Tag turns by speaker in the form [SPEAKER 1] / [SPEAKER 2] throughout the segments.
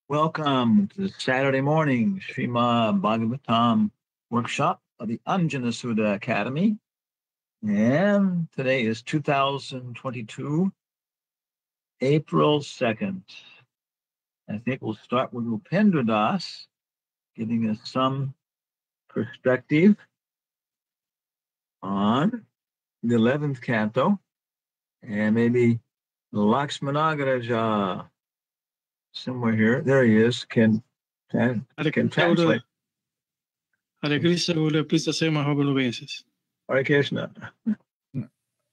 [SPEAKER 1] Welcome to the Saturday morning Srimad Bhagavatam workshop of the Anjana Sudha Academy. And today is 2022, April 2nd. I think we'll start with Upendra Das, giving us some perspective on the 11th canto, and maybe Lakshmanagaraja, somewhere here, there he is, can translate.
[SPEAKER 2] Hare Krishna, Guru, please say my obeisances.
[SPEAKER 1] Hare Krishna.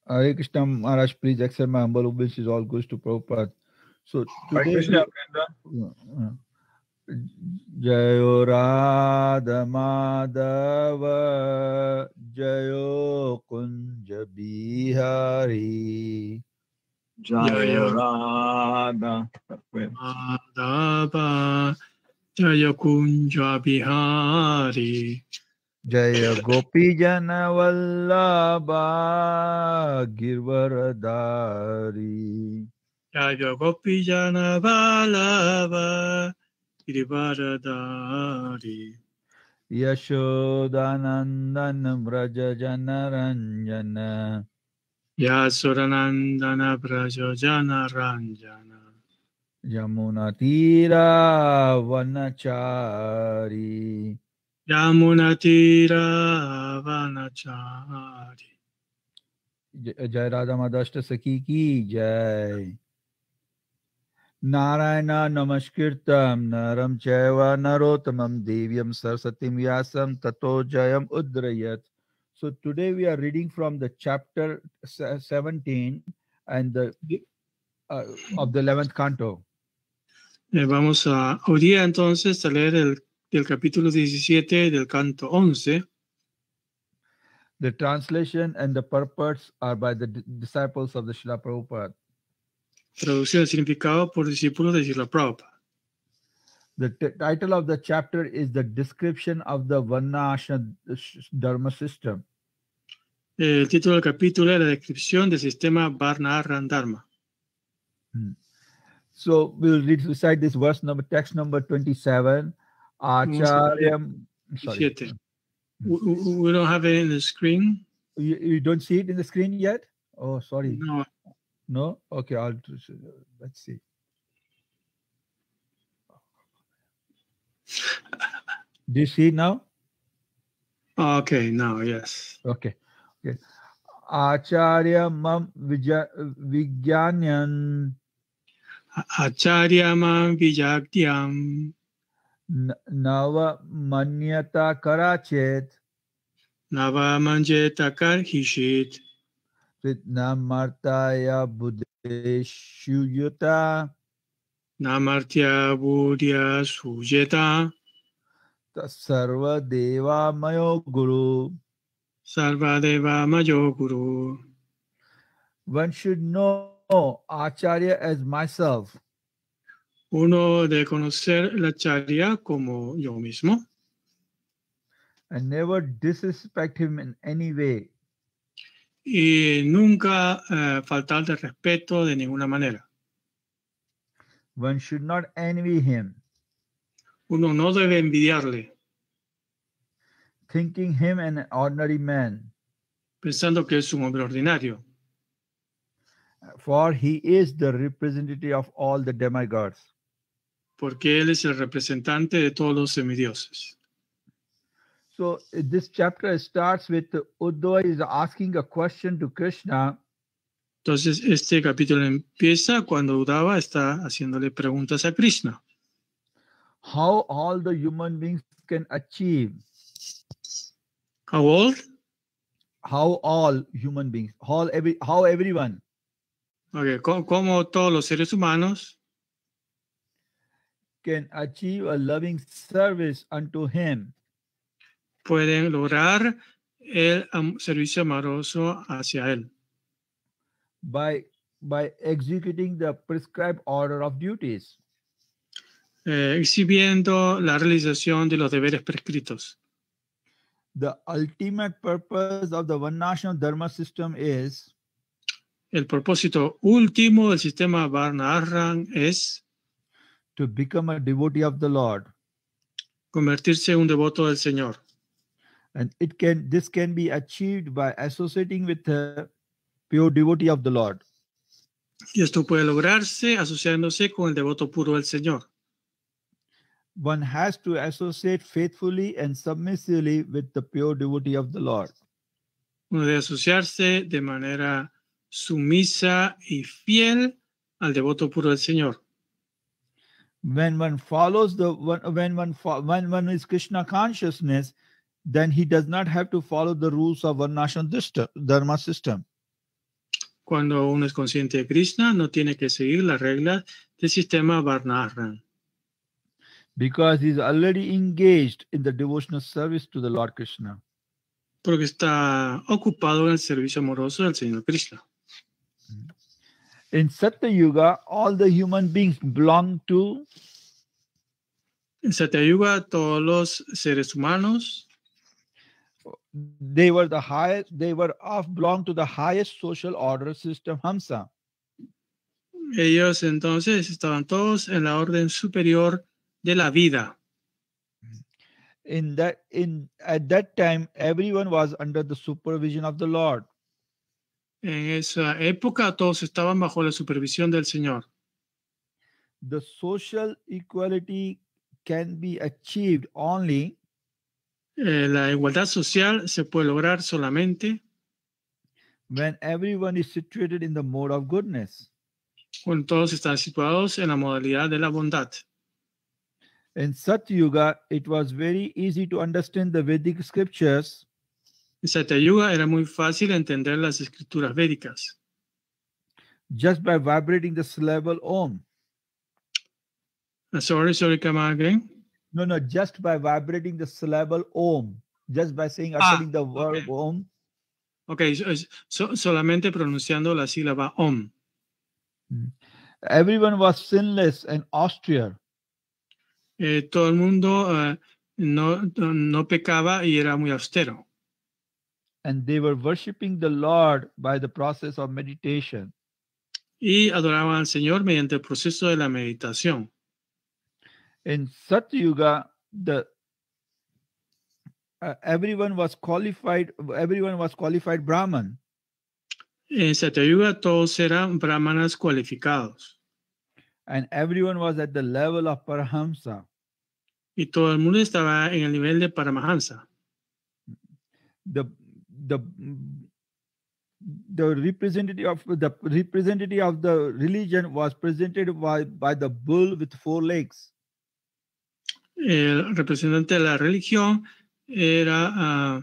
[SPEAKER 3] Hare Krishna, Maharaj, please accept my humble obeisances. All goes to Prabhupada. So today, Jayo Radha Madhava, Jayo Kunja Bihari,
[SPEAKER 1] Jayo Radha
[SPEAKER 2] Madhava, Jayo Kunja Bihari,
[SPEAKER 3] Jaya Gopi Jana Vallabha Girvaradari,
[SPEAKER 2] Jaya Gopi Jana Vallabha Girvaradari,
[SPEAKER 3] Yashodanandan Vraja Janaranjana,
[SPEAKER 2] Yasodanandana Braja Jana Ranjana,
[SPEAKER 3] Yamuna Tira Vanachari,
[SPEAKER 2] Yamunatira Vanachari.
[SPEAKER 3] Jai Radha Madhashta Sakhi ki Jai. Narayana Namaskirtam Naram Chaiva Narotamam Devyam Saraswatim Vyasam Tato Jayam Udrayat. So today we are reading from the chapter 17 and the of the 11th canto.
[SPEAKER 2] Vamos a hoy día entonces a leer del capítulo 17 del canto 11.
[SPEAKER 3] The translation and the purports are by the disciples of the Srila Prabhupada.
[SPEAKER 2] Traducción y significado por discípulos de Srila Prabhupada.
[SPEAKER 3] The title of the chapter is the description of the Varna Ashram Dharma system.
[SPEAKER 2] El título del capítulo es la descripción del sistema Varna Ashram Dharma.
[SPEAKER 3] So we'll recite this verse number, text number 27. Acharya. Sorry.
[SPEAKER 2] We don't have it in the screen.
[SPEAKER 3] You don't see it in the screen yet? Oh, sorry.
[SPEAKER 2] No.
[SPEAKER 3] No? Okay, let's see. Do you see it now?
[SPEAKER 2] Okay, now, yes.
[SPEAKER 3] Okay. Acharya mam vijnanyan.
[SPEAKER 2] Acharya mam vijagdyam.
[SPEAKER 3] Nava manyata karachet.
[SPEAKER 2] Nava manjeta karhishit.
[SPEAKER 3] Namartaya buddheshuyuta.
[SPEAKER 2] Namartya buddhya sujeta.
[SPEAKER 3] Sarva deva mayo guru.
[SPEAKER 2] Sarva deva mayo guru.
[SPEAKER 3] One should know Acharya as myself.
[SPEAKER 2] Uno de conocer la Acharya como yo mismo.
[SPEAKER 3] And never disrespect him in any way.
[SPEAKER 2] Y nunca faltar de respeto de ninguna manera.
[SPEAKER 3] One should not envy him.
[SPEAKER 2] Uno no debe envidiarle.
[SPEAKER 3] Thinking him an ordinary man.
[SPEAKER 2] Pensando que es un hombre ordinario.
[SPEAKER 3] For he is the representative of all the demigods.
[SPEAKER 2] Porque él es el representante de todos los semidioses.
[SPEAKER 3] So this chapter starts with Uddhava is asking a question to Krishna.
[SPEAKER 2] Entonces este capítulo empieza cuando Uddhava está haciéndole preguntas a Krishna.
[SPEAKER 3] How all the human beings can achieve.
[SPEAKER 2] How old?
[SPEAKER 3] How all human beings, how everyone.
[SPEAKER 2] Okay, como todos los seres humanos
[SPEAKER 3] can achieve a loving service unto him.
[SPEAKER 2] Pueden lograr el servicio amoroso hacia él.
[SPEAKER 3] By executing the prescribed order of duties.
[SPEAKER 2] Exhibiendo la realización de los deberes prescritos.
[SPEAKER 3] The ultimate purpose of the Varnashram Dharma system is
[SPEAKER 2] el propósito último del sistema Varna Ashram es
[SPEAKER 3] to become a devotee of the Lord.
[SPEAKER 2] convertirse en un devoto del Señor.
[SPEAKER 3] And this can be achieved by associating with a pure devotee of the Lord.
[SPEAKER 2] Y esto puede lograrse asociándose con el devoto puro del Señor.
[SPEAKER 3] One has to associate faithfully and submissively with the pure devotee of the Lord.
[SPEAKER 2] Uno debe asociarse de manera sumisa y fiel al devoto puro del Señor.
[SPEAKER 3] When one follows when one is Krishna consciousness, then he does not have to follow the rules of Varnashram Dharma system.
[SPEAKER 2] Cuando uno es consciente de Krishna, no tiene que seguir las reglas del sistema Varnashram,
[SPEAKER 3] Because he is already engaged in the devotional service to the Lord Krishna.
[SPEAKER 2] porque está ocupado en el servicio amoroso del Señor Krishna.
[SPEAKER 3] In Satya Yuga, all the human beings belong to
[SPEAKER 2] En Satya Yuga, todos los seres humanos
[SPEAKER 3] belong to the highest social order system, Hamsa.
[SPEAKER 2] ellos entonces estaban todos en la orden superior de la vida.
[SPEAKER 3] At that time, everyone was under the supervision of the Lord.
[SPEAKER 2] En esa época todos estaban bajo la supervisión del Señor.
[SPEAKER 3] The social equality can be achieved only
[SPEAKER 2] La igualdad social se puede lograr solamente
[SPEAKER 3] when everyone is situated in the mode of goodness.
[SPEAKER 2] cuando todos están situados en la modalidad de la bondad.
[SPEAKER 3] In Satya Yuga, it was very easy to understand the Vedic scriptures
[SPEAKER 2] En Satya Yuga era muy fácil entender las escrituras védicas
[SPEAKER 3] just by vibrating the syllable Om.
[SPEAKER 2] Sorry, come again.
[SPEAKER 3] No, just by vibrating the syllable Om. Just by saying, uttering the word Om.
[SPEAKER 2] Okay, solamente pronunciando la sílaba Om.
[SPEAKER 3] Everyone was sinless and austere.
[SPEAKER 2] Todo el mundo no pecaba y era muy austero.
[SPEAKER 3] And they were worshipping the Lord by the process of meditation.
[SPEAKER 2] Y adoraban al Señor mediante el proceso de la meditación.
[SPEAKER 3] In Satya Yuga, everyone was qualified Brahman.
[SPEAKER 2] En Satya Yuga todos eran brahmanas cualificados.
[SPEAKER 3] And everyone was at the level of Parahamsa.
[SPEAKER 2] Y todo el mundo estaba en el nivel de Paramahansa.
[SPEAKER 3] The representative of the religion was presented by the bull with 4 legs.
[SPEAKER 2] El representante de la religión era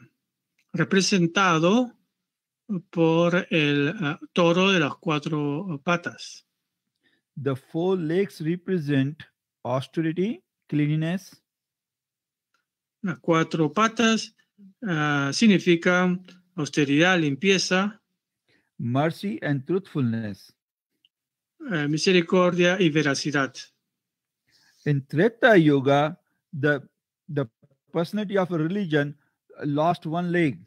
[SPEAKER 2] representado por el toro de las 4 patas.
[SPEAKER 3] The 4 legs represent austerity, cleanliness.
[SPEAKER 2] Las 4 patas significan austeridad, limpieza,
[SPEAKER 3] mercy and truthfulness.
[SPEAKER 2] Misericordia y veracidad.
[SPEAKER 3] In Treta Yuga, the personality of a religion lost 1 leg.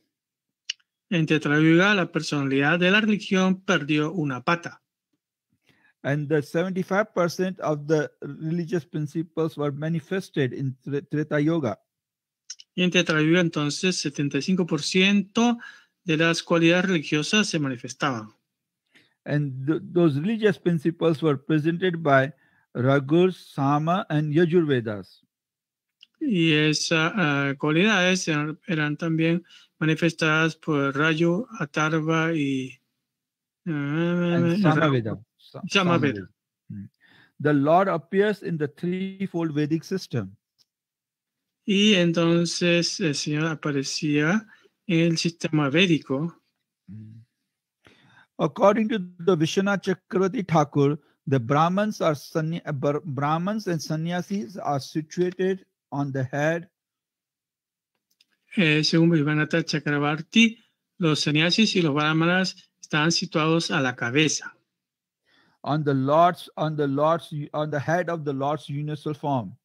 [SPEAKER 2] En Treta Yuga, la personalidad de la religión perdió una pata.
[SPEAKER 3] And the 75% of the religious principles were manifested in Treta Yuga.
[SPEAKER 2] Y en Treta Yuga, entonces, 75% de las cualidades religiosas se manifestaban.
[SPEAKER 3] And those religious principles were presented by Raghur, Sama, and Yajurvedas.
[SPEAKER 2] Y esas cualidades eran también manifestadas por Rayo, Atharva y
[SPEAKER 3] Samaveda.
[SPEAKER 2] Samaveda.
[SPEAKER 3] The Lord appears in the threefold Vedic system.
[SPEAKER 2] Y entonces el Señor aparecía en el sistema védico.
[SPEAKER 3] According to the Vishwanath Chakravarti Thakur, the Brahmans and sannyasis are situated on the head.
[SPEAKER 2] Según Vishwanath Chakravarti, los sannyasis y los brahmanas están situados a la cabeza.
[SPEAKER 3] On the head of the Lord's universal form.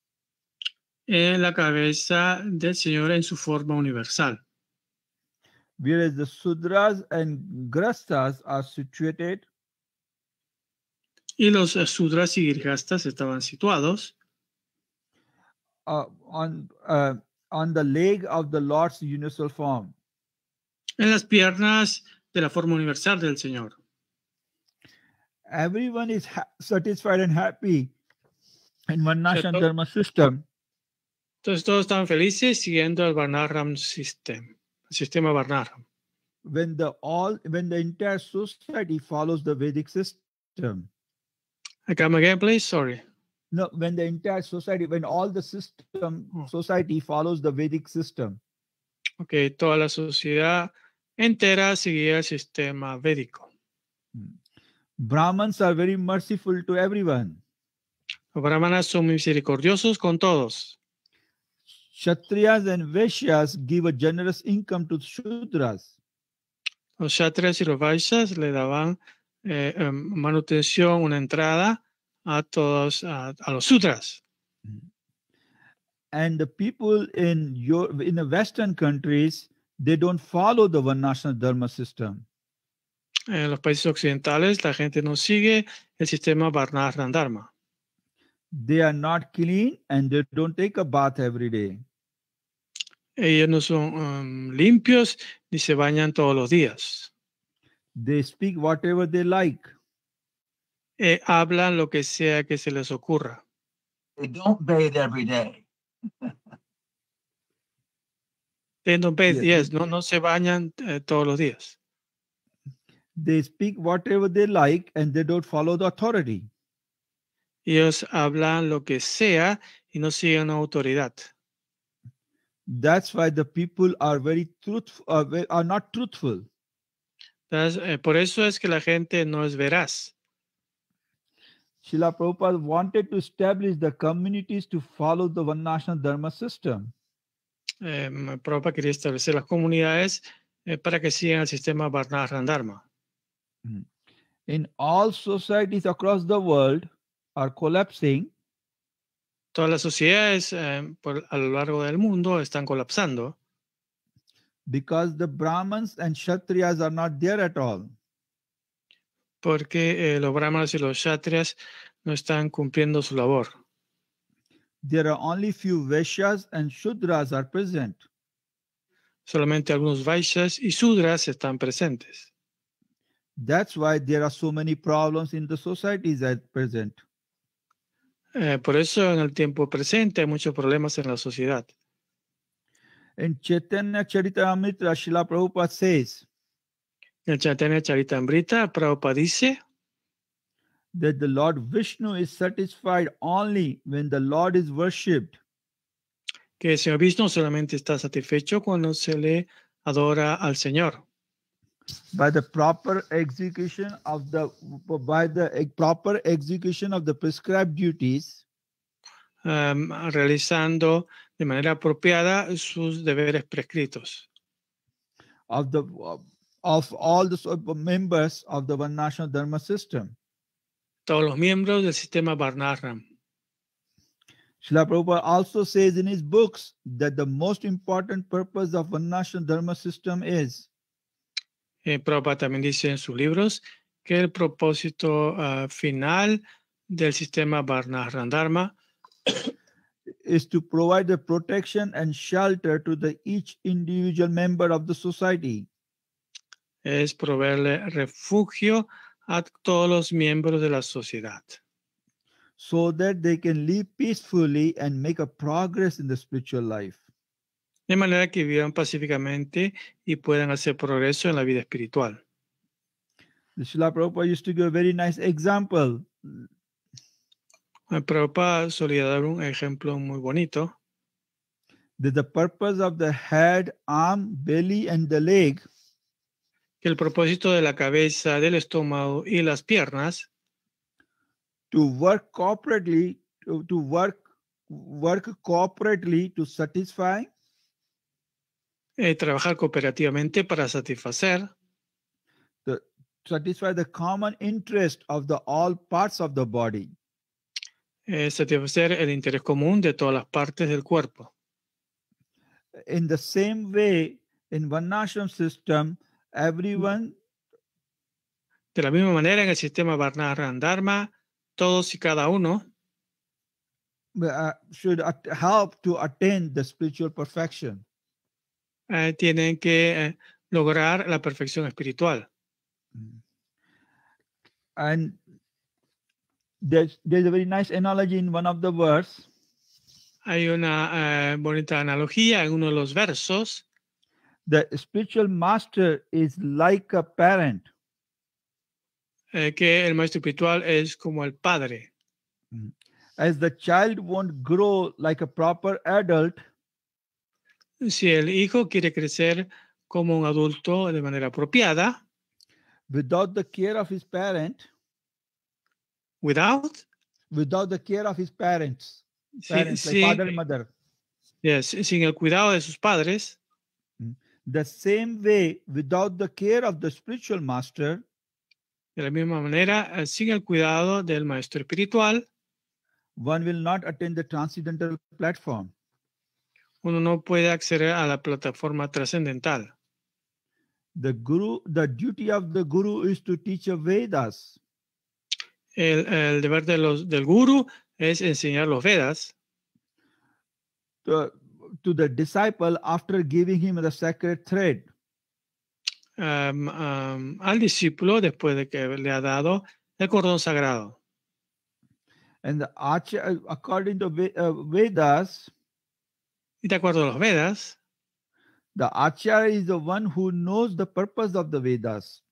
[SPEAKER 2] En la cabeza del Señor en su forma universal.
[SPEAKER 3] Whereas the Sudras and Grastas are situated
[SPEAKER 2] Y los sudras y girhastas estaban situados
[SPEAKER 3] on the leg of the Lord's universal form.
[SPEAKER 2] en las piernas de la forma universal del Señor.
[SPEAKER 3] Everyone is satisfied and happy in Varnashram
[SPEAKER 2] ¿Cierto?
[SPEAKER 3] Dharma system
[SPEAKER 2] Entonces todos estaban felices siguiendo el Varnashram system, el sistema Varnashram.
[SPEAKER 3] when the entire society follows the Vedic system.
[SPEAKER 2] Come again, please. Sorry.
[SPEAKER 3] No, when the entire society, when all the society follows the Vedic system.
[SPEAKER 2] Okay, toda la sociedad entera seguía el sistema védico.
[SPEAKER 3] Brahmins are very merciful to everyone.
[SPEAKER 2] Los brahmanas son misericordiosos con todos.
[SPEAKER 3] Kshatriyas and Vaishyas give a generous income to Shudras.
[SPEAKER 2] Los kshatriyas y los vaishyas le daban manutención, una entrada a todos, a los sudras.
[SPEAKER 3] And the people in the Western countries, they don't follow the Varnashram Dharma system.
[SPEAKER 2] En los países occidentales, la gente no sigue el sistema Varnashram Dharma.
[SPEAKER 3] They are not clean and they don't take a bath every day.
[SPEAKER 2] Ellos no son limpios ni se bañan todos los días.
[SPEAKER 3] They speak whatever they like.
[SPEAKER 2] Hablan lo que sea que se les ocurra.
[SPEAKER 1] They don't bathe every day.
[SPEAKER 2] They don't bathe,
[SPEAKER 3] Yes.
[SPEAKER 2] no se bañan todos los días.
[SPEAKER 3] They speak whatever they like and they don't follow the authority.
[SPEAKER 2] Ellos hablan lo que sea y no siguen la autoridad.
[SPEAKER 3] That's why the people are very are not truthful.
[SPEAKER 2] Por eso es que la gente no es veraz.
[SPEAKER 3] Srila Prabhupada wanted to establish the communities to follow the Varnashram Dharma system.
[SPEAKER 2] Prabhupada quería establecer las comunidades para que sigan el sistema Varnashram Dharma.
[SPEAKER 3] In all societies across the world are collapsing.
[SPEAKER 2] Todas las sociedades a lo largo del mundo están colapsando.
[SPEAKER 3] Because the Brahmins and Kshatriyas are not there at all.
[SPEAKER 2] Porque los brahmanas y los kshatriyas no están cumpliendo su labor.
[SPEAKER 3] There are only few Vaishyas and Shudras are present.
[SPEAKER 2] Solamente algunos vaishyas y sudras están presentes.
[SPEAKER 3] That's why there are so many problems in the societies at present.
[SPEAKER 2] Por eso en el tiempo presente hay muchos problemas en la sociedad.
[SPEAKER 3] In Chaitanya Charitamrita, Srila Prabhupada says
[SPEAKER 2] En el Chaitanya Charitamrita, Prabhupada dice
[SPEAKER 3] that the Lord Vishnu is satisfied only when the Lord is worshipped.
[SPEAKER 2] Que el Señor Vishnu solamente está satisfecho cuando se le adora al Señor.
[SPEAKER 3] By the proper execution of the prescribed duties,
[SPEAKER 2] realizando de manera apropiada sus deberes prescritos.
[SPEAKER 3] of all the members of the Varnashram Dharma system.
[SPEAKER 2] Todos los miembros del sistema Varnashram.
[SPEAKER 3] Srila Prabhupada also says in his books that the most important purpose of Varnashram Dharma system is
[SPEAKER 2] Prabhupada también dice en sus libros que el propósito final del sistema Varnashram Dharma
[SPEAKER 3] is to provide the protection and shelter to each individual member of the society.
[SPEAKER 2] Es proveerle refugio a todos los miembros de la sociedad.
[SPEAKER 3] So that they can live peacefully and make a progress in the spiritual life.
[SPEAKER 2] De manera que vivan pacíficamente y puedan hacer progreso en la vida espiritual.
[SPEAKER 3] The Srila Prabhupada used to give a very nice example.
[SPEAKER 2] Prabhupada solía dar un ejemplo muy bonito.
[SPEAKER 3] That the purpose of the head, arm, belly, and the leg
[SPEAKER 2] Que el propósito de la cabeza, del estómago y las piernas
[SPEAKER 3] to work cooperatively to satisfy
[SPEAKER 2] trabajar cooperativamente para satisfacer
[SPEAKER 3] the common interest of all parts of the body.
[SPEAKER 2] Satisfacer el interés común de todas las partes del cuerpo.
[SPEAKER 3] In the same way, in Varnashram system, everyone
[SPEAKER 2] De la misma manera, en el sistema Varnashram Dharma, todos y cada uno
[SPEAKER 3] should help to attain the spiritual perfection.
[SPEAKER 2] Tienen que lograr la perfección espiritual.
[SPEAKER 3] And there's a very nice analogy in one of the verse.
[SPEAKER 2] Hay una bonita analogía en uno de los versos.
[SPEAKER 3] The spiritual master is like a parent.
[SPEAKER 2] Que el maestro espiritual es como el padre.
[SPEAKER 3] As the child won't grow like a proper adult,
[SPEAKER 2] si el hijo quiere crecer como un adulto de manera apropiada,
[SPEAKER 3] without the care of his parent,
[SPEAKER 2] without
[SPEAKER 3] the care of his parents, like father and mother.
[SPEAKER 2] Yes, sin el cuidado de sus padres.
[SPEAKER 3] The same way, without the care of the spiritual master,
[SPEAKER 2] de la misma manera, sin el cuidado del maestro espiritual,
[SPEAKER 3] one will not attain the transcendental platform.
[SPEAKER 2] Uno no puede acceder a la plataforma trascendental.
[SPEAKER 3] The duty of the guru is to teach the Vedas.
[SPEAKER 2] El deber del guru es enseñar los Vedas
[SPEAKER 3] to the disciple after giving him the sacred thread.
[SPEAKER 2] Al discípulo después de que le ha dado el cordón sagrado.
[SPEAKER 3] And the Acharya, according to Vedas,
[SPEAKER 2] y de acuerdo a los Vedas,
[SPEAKER 3] the Acharya is the one who knows the purpose of the Vedas.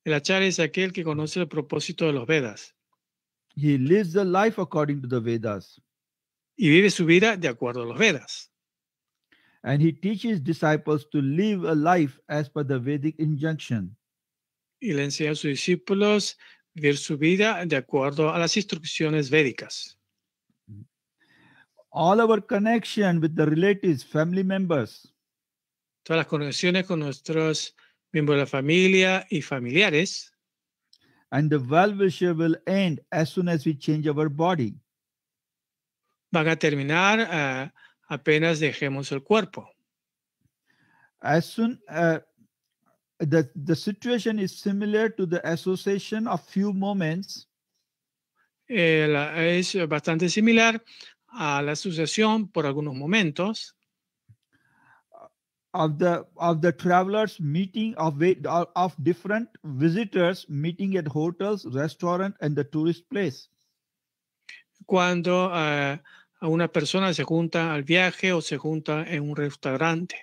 [SPEAKER 2] El Acharya es aquel que conoce el propósito de los Vedas.
[SPEAKER 3] He lives the life according to the Vedas.
[SPEAKER 2] Y vive su vida de acuerdo a los Vedas.
[SPEAKER 3] And he teaches disciples to live a life as per the Vedic injunction.
[SPEAKER 2] Y le enseña a sus discípulos vivir su vida de acuerdo a las instrucciones védicas.
[SPEAKER 3] All our connection with the relatives, family members,
[SPEAKER 2] todas las conexiones con nuestros miembros de la familia y familiares,
[SPEAKER 3] and the well-wisher will end as soon as we change our body.
[SPEAKER 2] Van a terminar apenas dejemos el cuerpo.
[SPEAKER 3] As soon the situation is similar to the association of few moments.
[SPEAKER 2] Es bastante similar a la asociación por algunos momentos
[SPEAKER 3] of the travelers meeting of different visitors meeting at hotels, restaurants, and the tourist place.
[SPEAKER 2] Cuando a una persona se junta al viaje o se junta en un restaurante.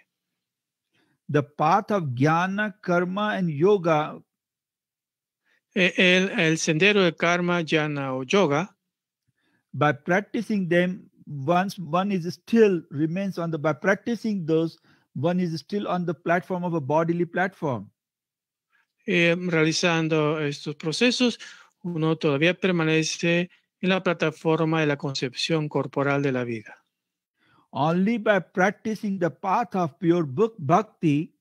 [SPEAKER 3] The path of jnana, karma, and yoga.
[SPEAKER 2] El sendero de karma, jnana o yoga.
[SPEAKER 3] By practicing them, by practicing those, one is still on the platform of a bodily platform.
[SPEAKER 2] Realizando estos procesos, uno todavía permanece en la plataforma de la concepción corporal de la vida.
[SPEAKER 3] Only by practicing the path of pure bhakti,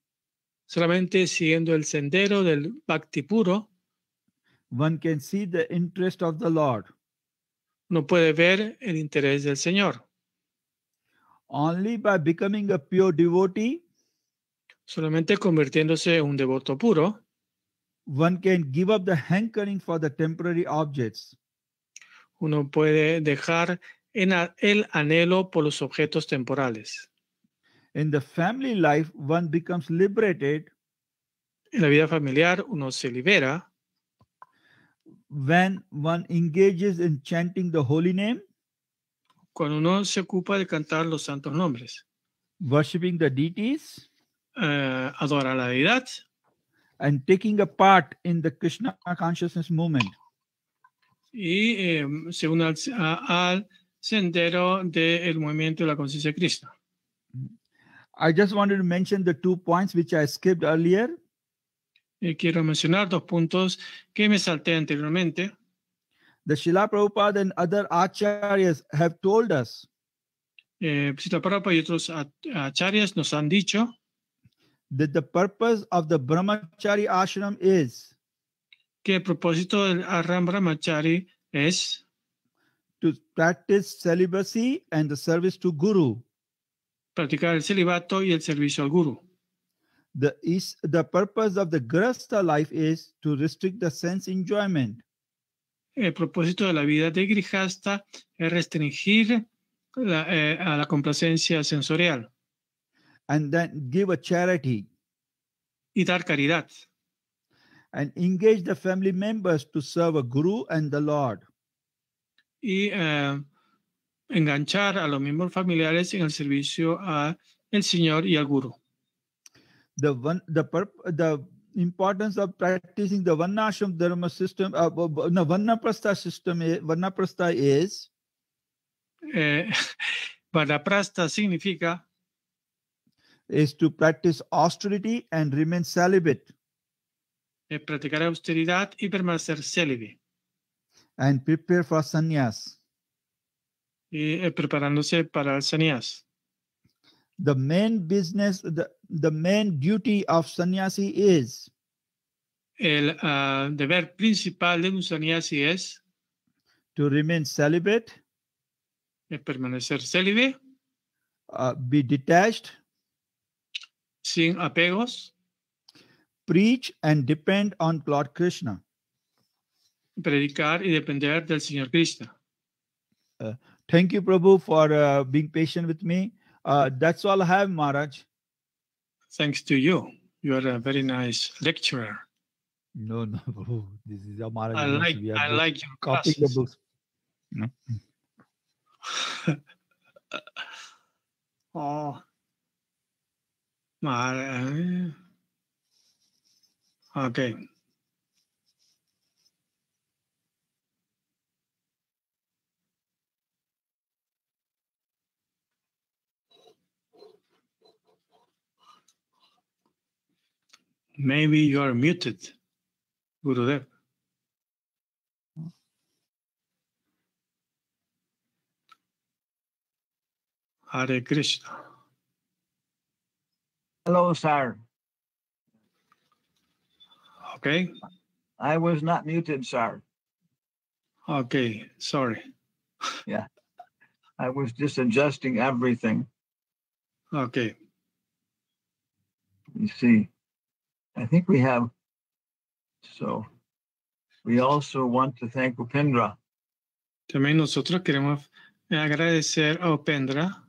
[SPEAKER 2] solamente siguiendo el sendero del bhakti puro,
[SPEAKER 3] one can see the interest of the Lord.
[SPEAKER 2] Uno puede ver el interés del Señor.
[SPEAKER 3] Only by becoming a pure devotee,
[SPEAKER 2] solamente convirtiéndose en un devoto puro,
[SPEAKER 3] one can give up the hankering for the temporary objects.
[SPEAKER 2] Uno puede dejar el anhelo por los objetos temporales.
[SPEAKER 3] In the family life, one becomes liberated.
[SPEAKER 2] En la vida familiar, uno se libera
[SPEAKER 3] when one engages in chanting the holy name,
[SPEAKER 2] cuando uno se ocupa de cantar los santos nombres,
[SPEAKER 3] worshiping the deities,
[SPEAKER 2] adorar a la deidad,
[SPEAKER 3] and taking a part in the Krishna consciousness movement.
[SPEAKER 2] Y se une al sendero del movimiento de la conciencia de Cristo.
[SPEAKER 3] I just wanted to mention the 2 points which I skipped earlier.
[SPEAKER 2] Quiero mencionar 2 puntos que me salté anteriormente.
[SPEAKER 3] The Srila Prabhupada and other acharyas have told us
[SPEAKER 2] Srila Prabhupada y otros acharyas nos han dicho
[SPEAKER 3] that the purpose of the Brahmacharya Ashram is
[SPEAKER 2] que el propósito del Ashram Brahmachari es
[SPEAKER 3] to practice celibacy and the service to Guru.
[SPEAKER 2] Practicar el celibato y el servicio al Guru.
[SPEAKER 3] The purpose of the Grahastha life is to restrict the sense enjoyment.
[SPEAKER 2] el propósito de la vida de Grihasta es restringir a la complacencia sensorial
[SPEAKER 3] and then give a charity
[SPEAKER 2] y dar caridad
[SPEAKER 3] and engage the family members to serve a guru and the Lord.
[SPEAKER 2] y enganchar a los miembros familiares en el servicio a el Señor y al Guru.
[SPEAKER 3] The importance of practicing the Varnashram Dharma system, Varnaprastha system, Varnaprastha is
[SPEAKER 2] Vanaprastha significa
[SPEAKER 3] is to practice austerity and remain celibate
[SPEAKER 2] practicar austeridad y permanecer célibe
[SPEAKER 3] and prepare for sannyas.
[SPEAKER 2] y preparándose para el sannyas.
[SPEAKER 3] The main business, the main duty of sannyasi is
[SPEAKER 2] El deber principal de un sannyasi es
[SPEAKER 3] to remain celibate,
[SPEAKER 2] permanecer célibe,
[SPEAKER 3] be detached,
[SPEAKER 2] sin apegos,
[SPEAKER 3] preach and depend on Lord Krishna.
[SPEAKER 2] predicar y depender del Señor Krishna.
[SPEAKER 3] Thank you, Prabhu, for being patient with me. That's all I have, Maharaj.
[SPEAKER 2] Thanks to you. You are a very nice lecturer.
[SPEAKER 3] No, Prabhu. This is a Maharaj.
[SPEAKER 2] I like your
[SPEAKER 3] copying the
[SPEAKER 2] classes.
[SPEAKER 3] books. No.
[SPEAKER 2] Oh. Okay. Maybe you are muted, Gurudev. Hare Krishna.
[SPEAKER 1] Hello, sir.
[SPEAKER 2] Okay.
[SPEAKER 1] I was not muted, sir.
[SPEAKER 2] Okay. Sorry.
[SPEAKER 1] Yeah. I was just adjusting everything.
[SPEAKER 2] Okay.
[SPEAKER 1] You see, I think we have, so we also want to thank Upendra.
[SPEAKER 2] También nosotros queremos agradecer a Upendra.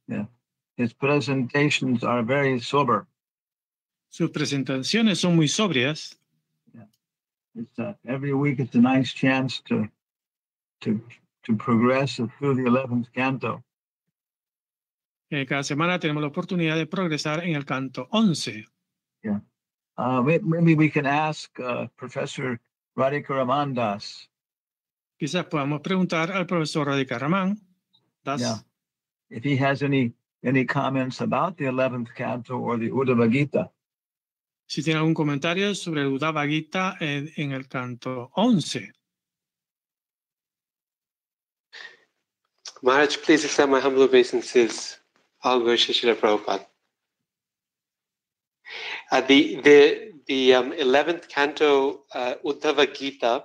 [SPEAKER 1] Yeah. His presentations are very sober.
[SPEAKER 2] Sus presentaciones son muy sobrias.
[SPEAKER 1] Yeah. It's every week it's a nice chance to progress through the 11th canto.
[SPEAKER 2] Cada semana tenemos la oportunidad de progresar en el canto 11.
[SPEAKER 1] Yeah. Maybe we can ask Professor Radhika Ramandas.
[SPEAKER 2] Quizás podamos preguntar al profesor Radhika Raman Das.
[SPEAKER 1] Yeah. If he has any comments about the 11th canto or the Uddhava Gita.
[SPEAKER 2] Si tiene algún comentario sobre el Uddhava Gita en el canto 11.
[SPEAKER 4] Maharaj, please accept my humble obeisances. All glory to Srila Prabhupada. The 11th canto, Uddhava Gita,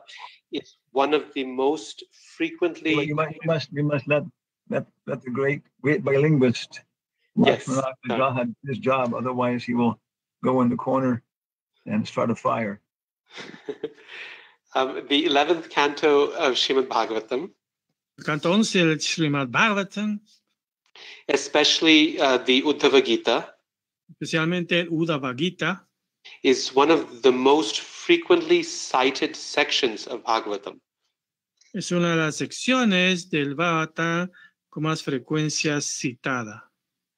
[SPEAKER 4] is one of the most frequently.
[SPEAKER 1] You must let the great bilinguist Lakshmana had his job. Otherwise, he will go in the corner and start a fire.
[SPEAKER 4] The 11th canto of Srimad Bhagavatam.
[SPEAKER 2] Canto 11 del Srimad Bhagavatam.
[SPEAKER 4] Especially the Uddhava Gita.
[SPEAKER 2] Especialmente el Uddhava Gita.
[SPEAKER 4] Is one of the most frequently cited sections of Bhagavatam.
[SPEAKER 2] Es una de las secciones del Bhagavatam con más frecuencia citada.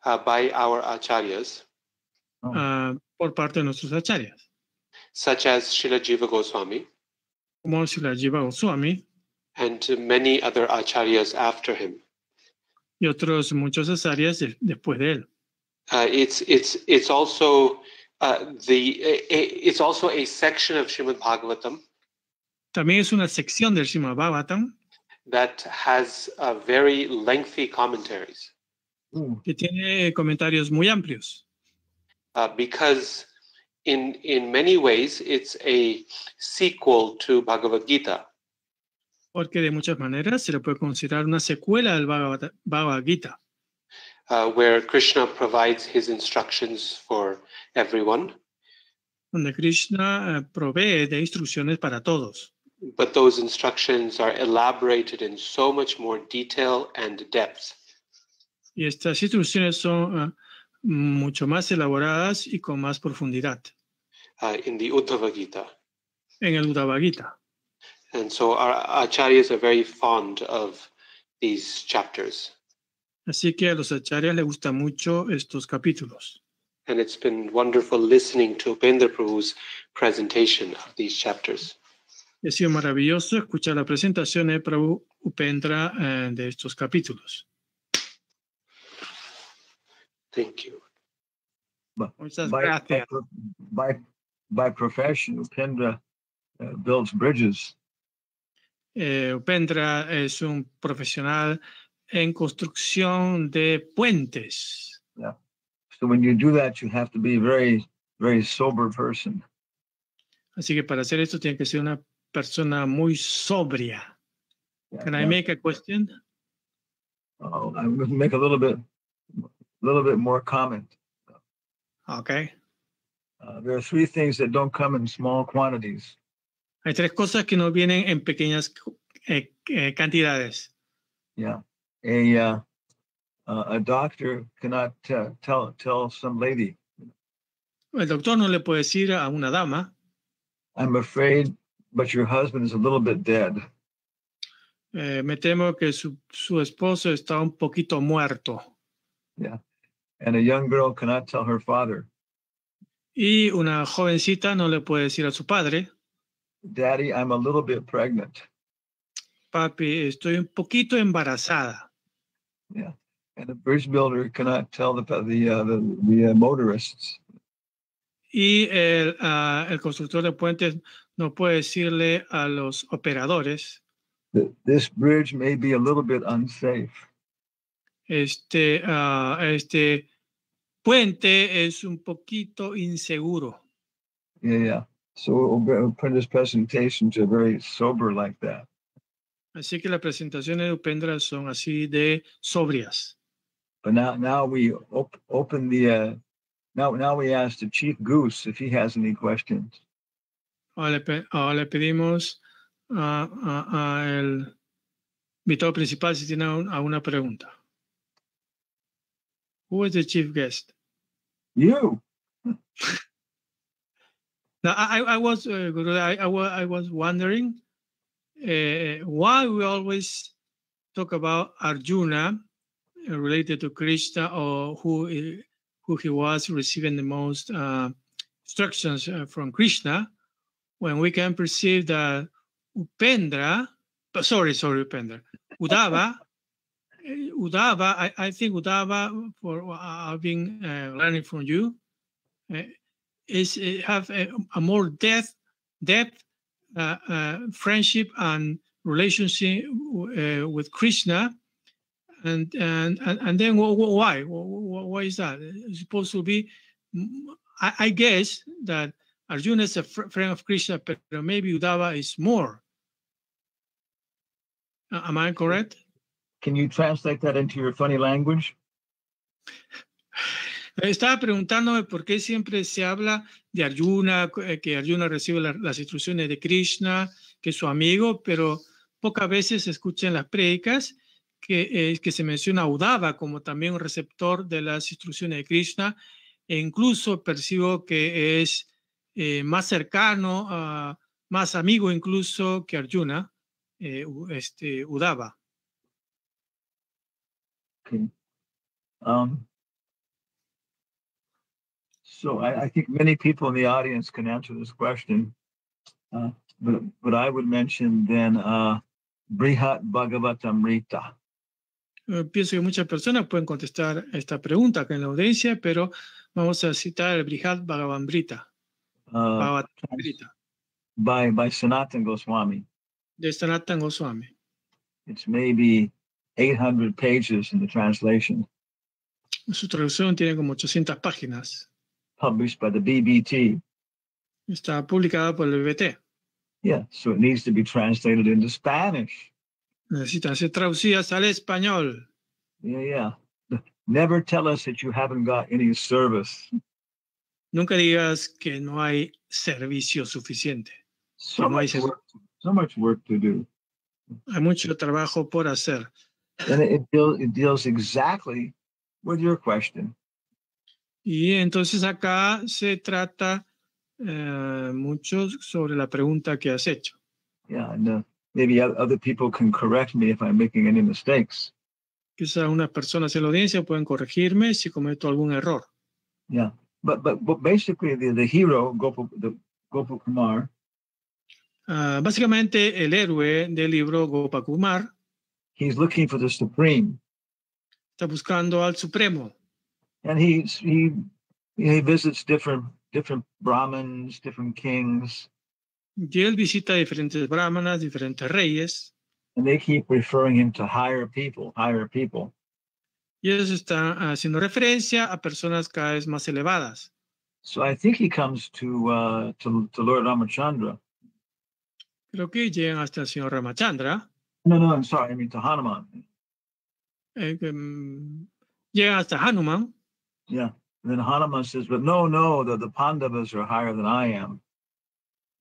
[SPEAKER 4] By our acharyas.
[SPEAKER 2] Por parte de nuestros acharyas.
[SPEAKER 4] Such as Srila Jiva Goswami.
[SPEAKER 2] Como Srila Jiva Goswami.
[SPEAKER 4] And many other acharyas after him.
[SPEAKER 2] Y otros muchos acharyas después de él.
[SPEAKER 4] It's also it's also a section of Srimad Bhagavatam.
[SPEAKER 2] También es una sección del Srimad Bhagavatam.
[SPEAKER 4] That has very lengthy commentaries.
[SPEAKER 2] Que tiene comentarios muy amplios.
[SPEAKER 4] Because in many ways it's a sequel to Bhagavad Gita.
[SPEAKER 2] Porque de muchas maneras se le puede considerar una secuela del Bhagavad Gita.
[SPEAKER 4] Where Krishna provides his instructions for everyone.
[SPEAKER 2] Donde Krishna provee de instrucciones para todos.
[SPEAKER 4] but those instructions are elaborated in so much more detail and depth.
[SPEAKER 2] Y estas instrucciones son mucho más elaboradas y con más profundidad
[SPEAKER 4] In the Uddhava Gita.
[SPEAKER 2] en el Uddhava Gita.
[SPEAKER 4] And so our acharyas are very fond of these chapters.
[SPEAKER 2] Así que a los acharyas les gustan mucho estos capítulos.
[SPEAKER 4] And it's been wonderful listening to Upendra Prabhu's presentation of these chapters.
[SPEAKER 2] Ha sido maravilloso escuchar la presentación de Prabhu Upendra de estos capítulos.
[SPEAKER 4] Thank you.
[SPEAKER 2] Muchas gracias.
[SPEAKER 1] By profession, Upendra builds bridges.
[SPEAKER 2] Upendra es un profesional en construcción de puentes.
[SPEAKER 1] Yeah. So when you do that, you have to be a very, very sober person.
[SPEAKER 2] Así que para hacer esto tiene que ser una persona muy sobria.
[SPEAKER 1] Yeah,
[SPEAKER 2] Can I make a question?
[SPEAKER 1] I'm going to make a little bit more comment.
[SPEAKER 2] Okay.
[SPEAKER 1] There are three things that don't come in small quantities.
[SPEAKER 2] Hay tres cosas que no vienen en pequeñas cantidades.
[SPEAKER 1] Yeah, a doctor cannot tell some lady,
[SPEAKER 2] El doctor no le puede decir a una dama,
[SPEAKER 1] I'm afraid, but your husband is a little bit dead.
[SPEAKER 2] Me temo que su esposo está un poquito muerto.
[SPEAKER 1] Yeah, and a young girl cannot tell her father,
[SPEAKER 2] Y una jovencita no le puede decir a su padre,
[SPEAKER 1] Daddy, I'm a little bit pregnant.
[SPEAKER 2] papi, estoy un poquito embarazada.
[SPEAKER 1] Yeah, and the bridge builder cannot tell the motorists,
[SPEAKER 2] Y el constructor de puentes no puede decirle a los operadores,
[SPEAKER 1] that this bridge may be a little bit unsafe.
[SPEAKER 2] este puente es un poquito inseguro.
[SPEAKER 1] Yeah. So we'll print this presentation to very sober like that.
[SPEAKER 2] Así que las presentaciones de Upendra son así de sobrias.
[SPEAKER 1] But now we open the now we ask the chief goose if he has any questions.
[SPEAKER 2] Ahora le pedimos a el invitado principal si tiene alguna pregunta. Who is the chief guest?
[SPEAKER 1] You.
[SPEAKER 2] Now, I was wondering why we always talk about Arjuna related to Krishna, or who he was receiving the most instructions from Krishna, when we can perceive that Upendra, Upendra, Uddhava, I think Uddhava, for I've been learning from you, is have a more depth, friendship and relationship with Krishna, and then why is that? It's supposed to be, I guess that Arjuna is a friend of Krishna, but maybe Uddhava is more. Am I correct?
[SPEAKER 1] Can you translate that into your funny language?
[SPEAKER 2] Estaba preguntándome por qué siempre se habla de Arjuna, que Arjuna recibe las instrucciones de Krishna, que es su amigo, pero pocas veces se escuchan las prédicas que se menciona a Uddhava como también un receptor de las instrucciones de Krishna, e incluso percibo que es más cercano, más amigo incluso que Arjuna, Uddhava.
[SPEAKER 1] Okay. So I think many people in the audience can answer this question, but I would mention then Srimad Bhagavatam.
[SPEAKER 2] Pienso que muchas personas pueden contestar esta pregunta acá en la audiencia, pero vamos a citar el Srimad Bhagavatam
[SPEAKER 1] by Sanatana Goswami.
[SPEAKER 2] De Sanatana Goswami.
[SPEAKER 1] It's maybe 800 pages in the translation.
[SPEAKER 2] Su traducción tiene como 800 páginas.
[SPEAKER 1] Published by the BBT.
[SPEAKER 2] Está publicada por el BBT.
[SPEAKER 1] Yeah, so it needs to be translated into Spanish.
[SPEAKER 2] Necesitan ser traducidas al español.
[SPEAKER 1] Yeah. Never tell us that you haven't got any service.
[SPEAKER 2] Nunca digas que no hay servicio suficiente.
[SPEAKER 1] So,
[SPEAKER 2] no hay
[SPEAKER 1] much, work, So much work to do.
[SPEAKER 2] Hay mucho trabajo por hacer.
[SPEAKER 1] And it deals exactly with your question.
[SPEAKER 2] Y entonces acá se trata mucho sobre la pregunta que has hecho.
[SPEAKER 1] Yeah, and maybe other people can correct me if I'm making any mistakes.
[SPEAKER 2] Quizás unas personas en la audiencia pueden corregirme si cometo algún error.
[SPEAKER 1] Yeah, but basically the hero Gopakumar.
[SPEAKER 2] Básicamente el héroe del libro Gopakumar
[SPEAKER 1] He's looking for the supreme.
[SPEAKER 2] Está buscando al Supremo.
[SPEAKER 1] And he visits different Brahmins, different kings.
[SPEAKER 2] Y él visita diferentes brahmanas, diferentes reyes.
[SPEAKER 1] And they keep referring him to higher people.
[SPEAKER 2] Y ellos están haciendo referencia a personas cada vez más elevadas.
[SPEAKER 1] So I think he comes to Lord Ramachandra.
[SPEAKER 2] Creo que llegan hasta el señor Ramachandra.
[SPEAKER 1] No, I'm sorry. I mean to Hanuman.
[SPEAKER 2] Llegan hasta Hanuman.
[SPEAKER 1] Yeah. And then Hanuman says, but no, the Pandavas are higher than I am.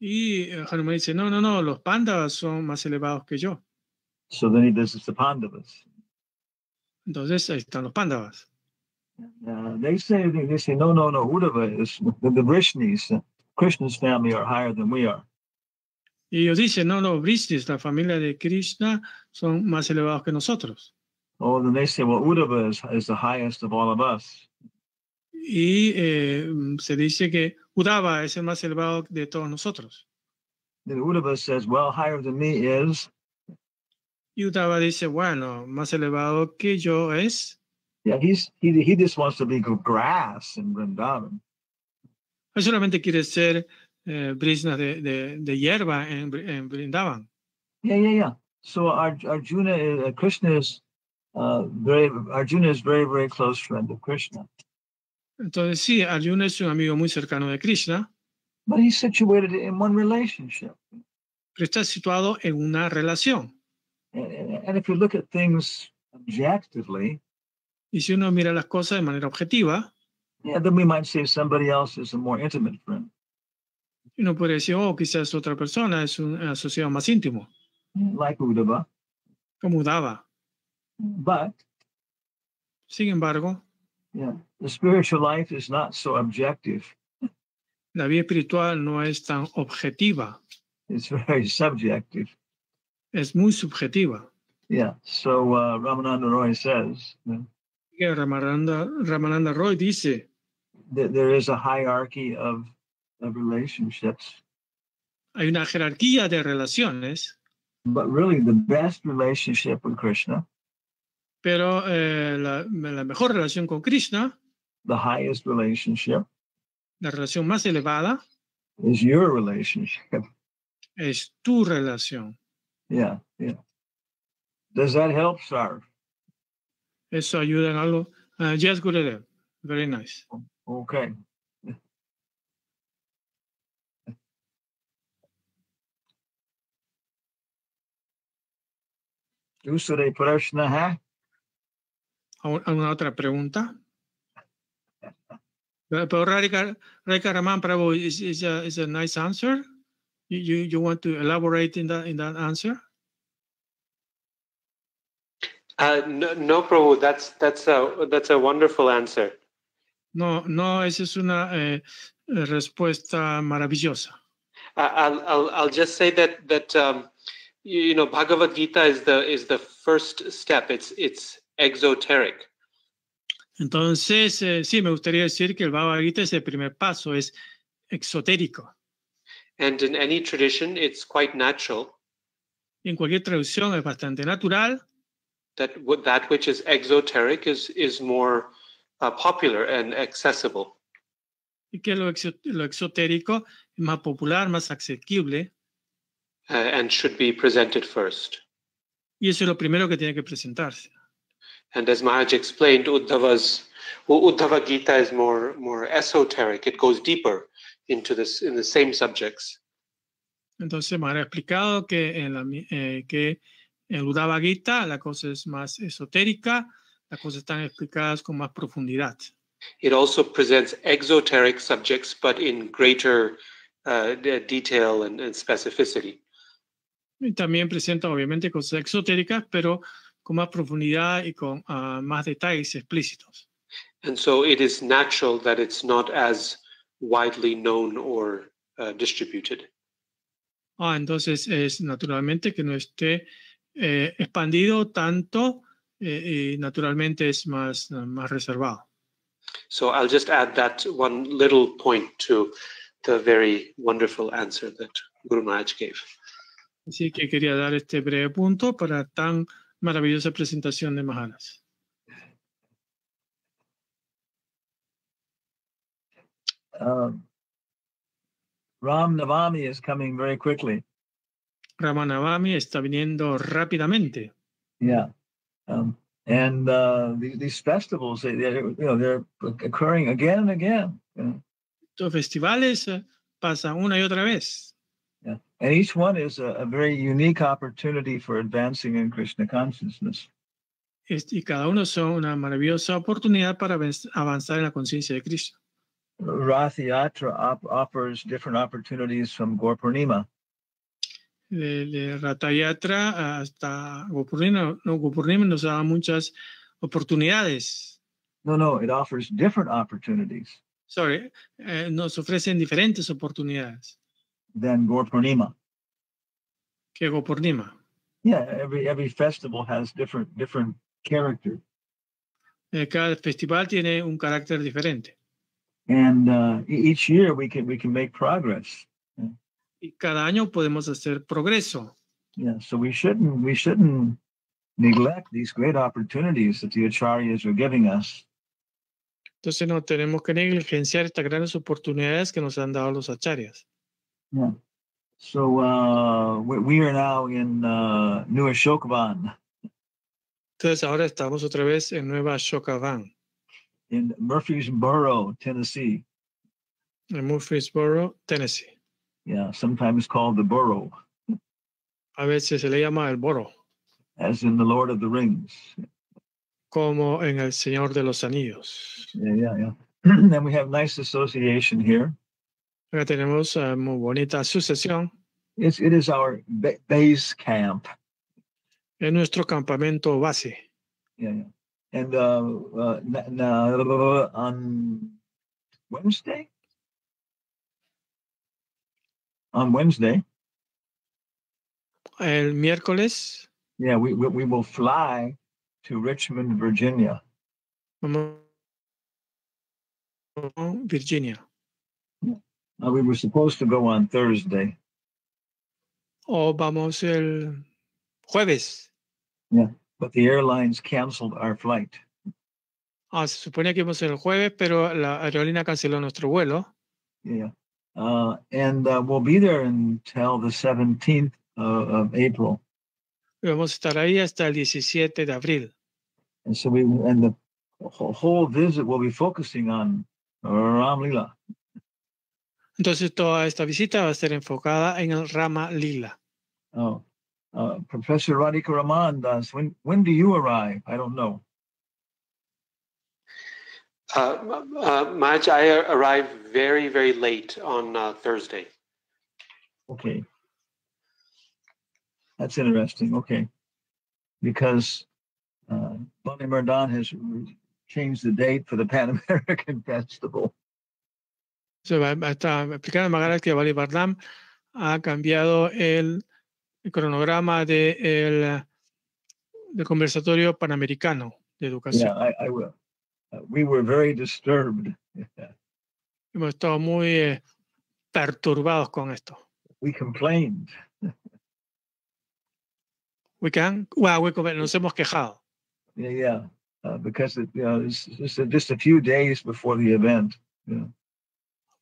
[SPEAKER 2] Y Hanuman dice, no, los Pandavas son más elevados que yo.
[SPEAKER 1] So then he visits the Pandavas.
[SPEAKER 2] Entonces ahí están los Pandavas.
[SPEAKER 1] They say no, Uddhava is the Vrishnis, Krishna's family are higher than we are.
[SPEAKER 2] Y ellos dicen, no, Vrishnis, la familia de Krishna, son más elevados que nosotros.
[SPEAKER 1] Oh, then they say, well, Uddhava is the highest of all of us.
[SPEAKER 2] Y se dice que Uddhava es el más elevado de todos nosotros.
[SPEAKER 1] Then Uddhava says, well, higher than me is.
[SPEAKER 2] Y Uddhava dice, bueno, más elevado que yo es.
[SPEAKER 1] Yeah, he just wants to be grass in Vrindavan.
[SPEAKER 2] Él solamente quiere ser brisnas de hierba en Vrindavan.
[SPEAKER 1] Yeah. So Arjuna, Krishna is Arjuna is very, very close friend of Krishna.
[SPEAKER 2] Entonces sí, Arjuna es un amigo muy cercano de Krishna.
[SPEAKER 1] But he's situated in one relationship.
[SPEAKER 2] Pero está situado en una relación.
[SPEAKER 1] And if you look at things objectively,
[SPEAKER 2] y si uno mira las cosas de manera objetiva,
[SPEAKER 1] yeah, then we might say somebody else is a more intimate friend.
[SPEAKER 2] Uno puede decir, quizás otra persona es un asociado más íntimo.
[SPEAKER 1] Like Uddhava.
[SPEAKER 2] Como Uddhava.
[SPEAKER 1] But,
[SPEAKER 2] sin embargo,
[SPEAKER 1] yeah, the spiritual life is not so objective.
[SPEAKER 2] La vida espiritual no es tan objetiva.
[SPEAKER 1] It's very subjective.
[SPEAKER 2] Es muy subjetiva.
[SPEAKER 1] Yeah, so Ramananda Roy says.
[SPEAKER 2] Ramananda Roy dice.
[SPEAKER 1] There is a hierarchy of relationships.
[SPEAKER 2] Hay una jerarquía de relaciones.
[SPEAKER 1] But really the best relationship with Krishna.
[SPEAKER 2] Pero la mejor relación con Krishna.
[SPEAKER 1] The highest relationship.
[SPEAKER 2] La relación más elevada.
[SPEAKER 1] Is your relationship.
[SPEAKER 2] Es tu relación.
[SPEAKER 1] Yeah. Does that help, sir?
[SPEAKER 2] Eso ayuda en algo. Yes, Gurudev. Very nice.
[SPEAKER 1] Okay. Dusre prashna hai?
[SPEAKER 2] ¿Alguna otra pregunta? Pero Radhika Raman Prabhu is a nice answer. You want to elaborate in that answer?
[SPEAKER 4] No, Prabhu. That's a wonderful answer.
[SPEAKER 2] No, esa es una respuesta maravillosa.
[SPEAKER 4] I'll just say that Bhagavad Gita is the first step. It's exoteric.
[SPEAKER 2] Entonces, sí, me gustaría decir que el Bhagavad Gita es el primer paso, es exotérico.
[SPEAKER 4] And in any tradition, it's quite natural.
[SPEAKER 2] En cualquier traducción es bastante natural.
[SPEAKER 4] That which is exoteric is more popular and accessible.
[SPEAKER 2] Y que lo exotérico es más popular, más asequible.
[SPEAKER 4] And should be presented first.
[SPEAKER 2] Y eso es lo primero que tiene que presentarse.
[SPEAKER 4] And as Maharaj explained, Uddhava Gita is more esoteric. It goes deeper into this in the same subjects.
[SPEAKER 2] Entonces Maharaj ha explicado que en Uddhava Gita la cosa es más esotérica, las cosas están explicadas con más profundidad.
[SPEAKER 4] It also presents exoteric subjects, but in greater detail and specificity.
[SPEAKER 2] Y también presenta obviamente cosas exotéricas, pero con más profundidad y con más detalles explícitos.
[SPEAKER 4] And so it is natural that it's not as widely known or distributed.
[SPEAKER 2] Entonces es naturalmente que no esté expandido tanto y naturalmente es más reservado.
[SPEAKER 4] So I'll just add that one little point to the very wonderful answer that Guru Maharaj gave.
[SPEAKER 2] Así que quería dar este breve punto para tan maravillosa presentación de Maharaj.
[SPEAKER 1] Ram Navami is coming very quickly.
[SPEAKER 2] Ramanavami está viniendo rápidamente.
[SPEAKER 1] Yeah. And these festivals, they're occurring again and again.
[SPEAKER 2] Estos festivales pasan una y otra vez.
[SPEAKER 1] Yeah. And each one is a very unique opportunity for advancing in Krishna consciousness.
[SPEAKER 2] Y cada uno son una maravillosa oportunidad para avanzar en la conciencia de Krishna.
[SPEAKER 1] Rath Yatra offers different opportunities from Gaur Purnima.
[SPEAKER 2] De Ratha Yatra hasta Gopurnima, Gopurnima nos da muchas oportunidades.
[SPEAKER 1] No, it offers different opportunities.
[SPEAKER 2] Nos ofrecen diferentes oportunidades.
[SPEAKER 1] Than Gaur Purnima.
[SPEAKER 2] Que Gopurnima.
[SPEAKER 1] Yeah, every festival has different character.
[SPEAKER 2] Cada festival tiene un carácter diferente.
[SPEAKER 1] And each year we can make progress.
[SPEAKER 2] Y cada año podemos hacer progreso.
[SPEAKER 1] Yeah, so we shouldn't neglect these great opportunities that the acharyas are giving us.
[SPEAKER 2] Entonces no tenemos que negligenciar estas grandes oportunidades que nos han dado los acharyas.
[SPEAKER 1] Yeah. So we are now in New Ashokavan.
[SPEAKER 2] Entonces ahora estamos otra vez en Nueva Ashokavan.
[SPEAKER 1] In Murfreesboro, Tennessee.
[SPEAKER 2] En Murfreesboro, Tennessee.
[SPEAKER 1] Yeah, sometimes called the Borough.
[SPEAKER 2] A veces se le llama el Borough.
[SPEAKER 1] As in the Lord of the Rings.
[SPEAKER 2] Como en El Señor de los Anillos.
[SPEAKER 1] Yeah. And we have nice association here.
[SPEAKER 2] Acá tenemos muy bonita asociación.
[SPEAKER 1] It is our base camp.
[SPEAKER 2] Es nuestro campamento base.
[SPEAKER 1] Yeah. And on Wednesday. On Wednesday.
[SPEAKER 2] El miércoles.
[SPEAKER 1] Yeah, we will fly to Richmond, Virginia.
[SPEAKER 2] Virginia.
[SPEAKER 1] We were supposed to go on Thursday.
[SPEAKER 2] Vamos el jueves.
[SPEAKER 1] Yeah, but the airlines canceled our flight.
[SPEAKER 2] Se suponía que íbamos el jueves, pero la aerolínea canceló nuestro vuelo.
[SPEAKER 1] Yeah. And we'll be there until the 17th of April.
[SPEAKER 2] Y vamos a estar ahí hasta el 17 de abril.
[SPEAKER 1] And so the whole visit will be focusing on Ram Lila.
[SPEAKER 2] Entonces toda esta visita va a estar enfocada en el Rama Lila.
[SPEAKER 1] Professor Radhika Raman does. When do you arrive? I don't know.
[SPEAKER 4] Maharaj, I arrive very, very late on Thursday.
[SPEAKER 1] Okay. That's interesting. Okay. Because Bani Mardhan has changed the date for the Pan American Festival.
[SPEAKER 2] Está explicando Maharaj que Bali Bardam ha cambiado el cronograma del conversatorio panamericano de educación.
[SPEAKER 1] Yeah, I will. We were very disturbed.
[SPEAKER 2] Hemos estado muy perturbados con esto.
[SPEAKER 1] We complained.
[SPEAKER 2] Nos hemos quejado.
[SPEAKER 1] Yeah. Because it's just a few days before the event. Yeah.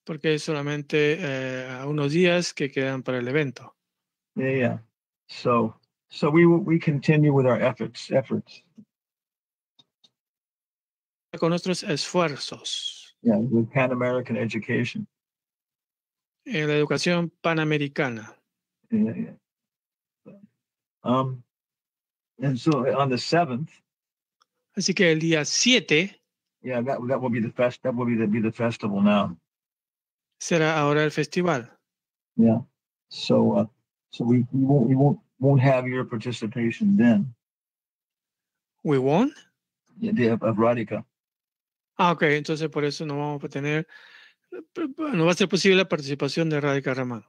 [SPEAKER 2] Porque solamente unos días que quedan para el evento.
[SPEAKER 1] Yeah. So we continue with our efforts.
[SPEAKER 2] Con nuestros esfuerzos.
[SPEAKER 1] Yeah, with Pan American education.
[SPEAKER 2] En la educación panamericana.
[SPEAKER 1] Yeah. And so on the 7th.
[SPEAKER 2] Así que el día 7.
[SPEAKER 1] Yeah, that will be the festival now.
[SPEAKER 2] Será ahora el festival.
[SPEAKER 1] Yeah. So we won't won't have your participation then.
[SPEAKER 2] We won.
[SPEAKER 1] The idea of Radhika.
[SPEAKER 2] Ah, ok, entonces por eso no vamos a tener, no va a ser posible la participación de Radhika Raman.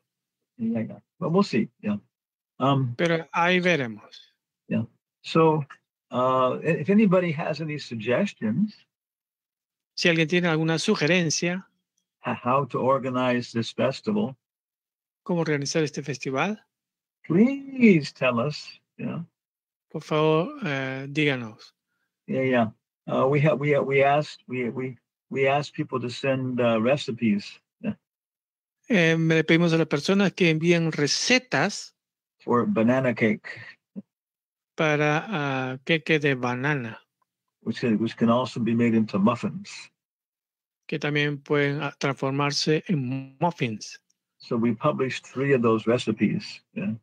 [SPEAKER 1] Yeah. But we'll see. Yeah.
[SPEAKER 2] Pero ahí veremos.
[SPEAKER 1] Yeah. So, if anybody has any suggestions
[SPEAKER 2] Si alguien tiene alguna sugerencia,
[SPEAKER 1] how to organize this festival,
[SPEAKER 2] cómo organizar este festival,
[SPEAKER 1] please tell us. Yeah.
[SPEAKER 2] por favor, díganos.
[SPEAKER 1] Yeah. We asked people to send recipes
[SPEAKER 2] Le pedimos a las personas que envíen recetas
[SPEAKER 1] for banana cake,
[SPEAKER 2] para queque de banana,
[SPEAKER 1] which can also be made into muffins.
[SPEAKER 2] que también pueden transformarse en muffins.
[SPEAKER 1] So we published 3 of those recipes. Yeah.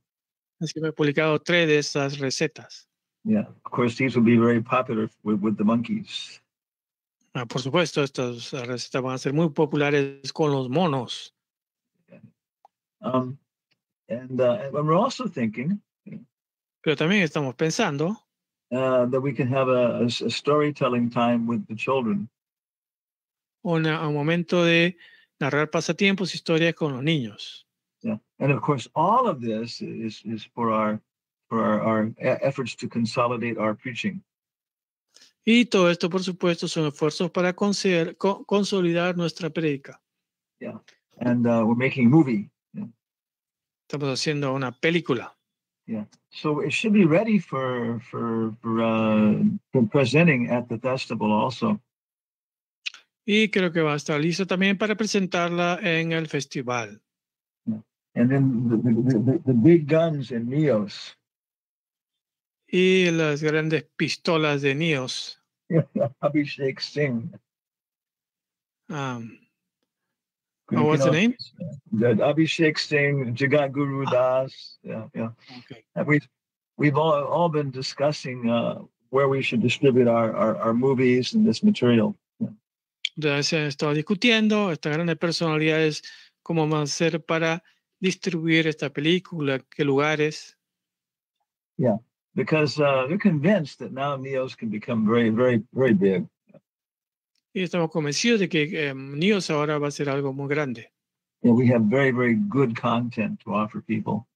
[SPEAKER 2] Así que he publicado 3 de esas recetas.
[SPEAKER 1] Yeah. Of course, these will be very popular with the monkeys.
[SPEAKER 2] Por supuesto, estas recetas van a ser muy populares con los monos.
[SPEAKER 1] And we're also thinking
[SPEAKER 2] Pero también estamos pensando
[SPEAKER 1] that we can have a storytelling time with the children.
[SPEAKER 2] un momento de narrar pasatiempos, historias con los niños.
[SPEAKER 1] Yeah. And of course, all of this is for our efforts to consolidate our preaching.
[SPEAKER 2] Y todo esto, por supuesto, son esfuerzos para consolidar nuestra prédica.
[SPEAKER 1] Yeah. And we're making a movie. Yeah.
[SPEAKER 2] Estamos haciendo una película.
[SPEAKER 1] Yeah. So it should be ready for presenting at the festival also.
[SPEAKER 2] Y creo que va a estar listo también para presentarla en el festival.
[SPEAKER 1] Yeah. And then the big guns and neos.
[SPEAKER 2] Y las grandes pistolas de Nios.
[SPEAKER 1] Abhishek Singh.
[SPEAKER 2] What's the name?
[SPEAKER 1] Abhishek Singh, Jagat Guru Das. Yeah.
[SPEAKER 2] Okay.
[SPEAKER 1] And we've all been discussing where we should distribute our movies and this material.
[SPEAKER 2] Ya se han estado discutiendo estas grandes personalidades cómo van a hacer para distribuir esta película, qué lugares.
[SPEAKER 1] Yeah, because they're convinced that now neos can become very, very, very big.
[SPEAKER 2] Y estamos convencidos de que Nios ahora va a ser algo muy grande.
[SPEAKER 1] Yeah, we have very, very good content to offer people.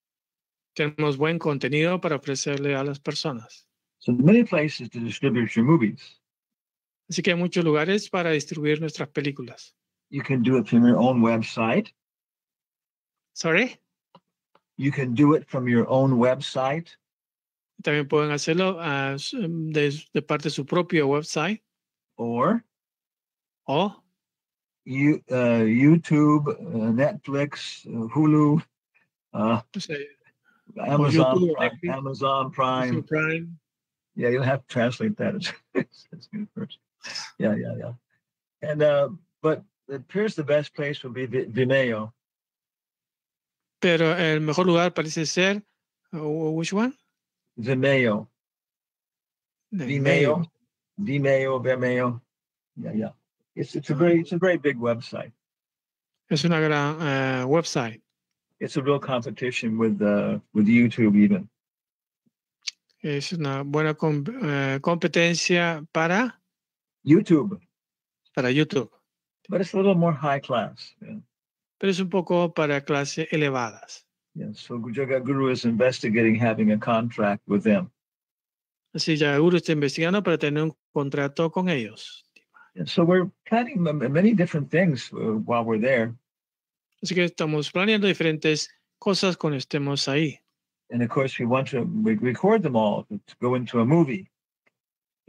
[SPEAKER 2] Tenemos buen contenido para ofrecerle a las personas.
[SPEAKER 1] So there are many places to distribute your movies.
[SPEAKER 2] Así que hay muchos lugares para distribuir nuestras películas.
[SPEAKER 1] You can do it from your own website.
[SPEAKER 2] Sorry?
[SPEAKER 1] You can do it from your own website.
[SPEAKER 2] También pueden hacerlo de parte de su propio website.
[SPEAKER 1] Or
[SPEAKER 2] O
[SPEAKER 1] YouTube, Netflix, Hulu, Amazon Prime. Yeah, you'll have to translate that. It's good first. Yeah. And but it appears the best place would be Vimeo.
[SPEAKER 2] Pero el mejor lugar parece ser which one?
[SPEAKER 1] Vimeo. Yeah. It's a very big website.
[SPEAKER 2] Es una gran website.
[SPEAKER 1] It's a real competition with YouTube even.
[SPEAKER 2] Es una buena competencia para
[SPEAKER 1] YouTube.
[SPEAKER 2] Para YouTube.
[SPEAKER 1] But it's a little more high class. Yeah.
[SPEAKER 2] Pero es un poco para clases elevadas.
[SPEAKER 1] Yeah, so Jagat Guru is investigating having a contract with them.
[SPEAKER 2] Así ya Guru está investigando para tener un contrato con ellos.
[SPEAKER 1] Yeah, so we're planning many different things while we're there.
[SPEAKER 2] Así que estamos planeando diferentes cosas cuando estemos ahí.
[SPEAKER 1] And of course, we want to record them all to go into a movie.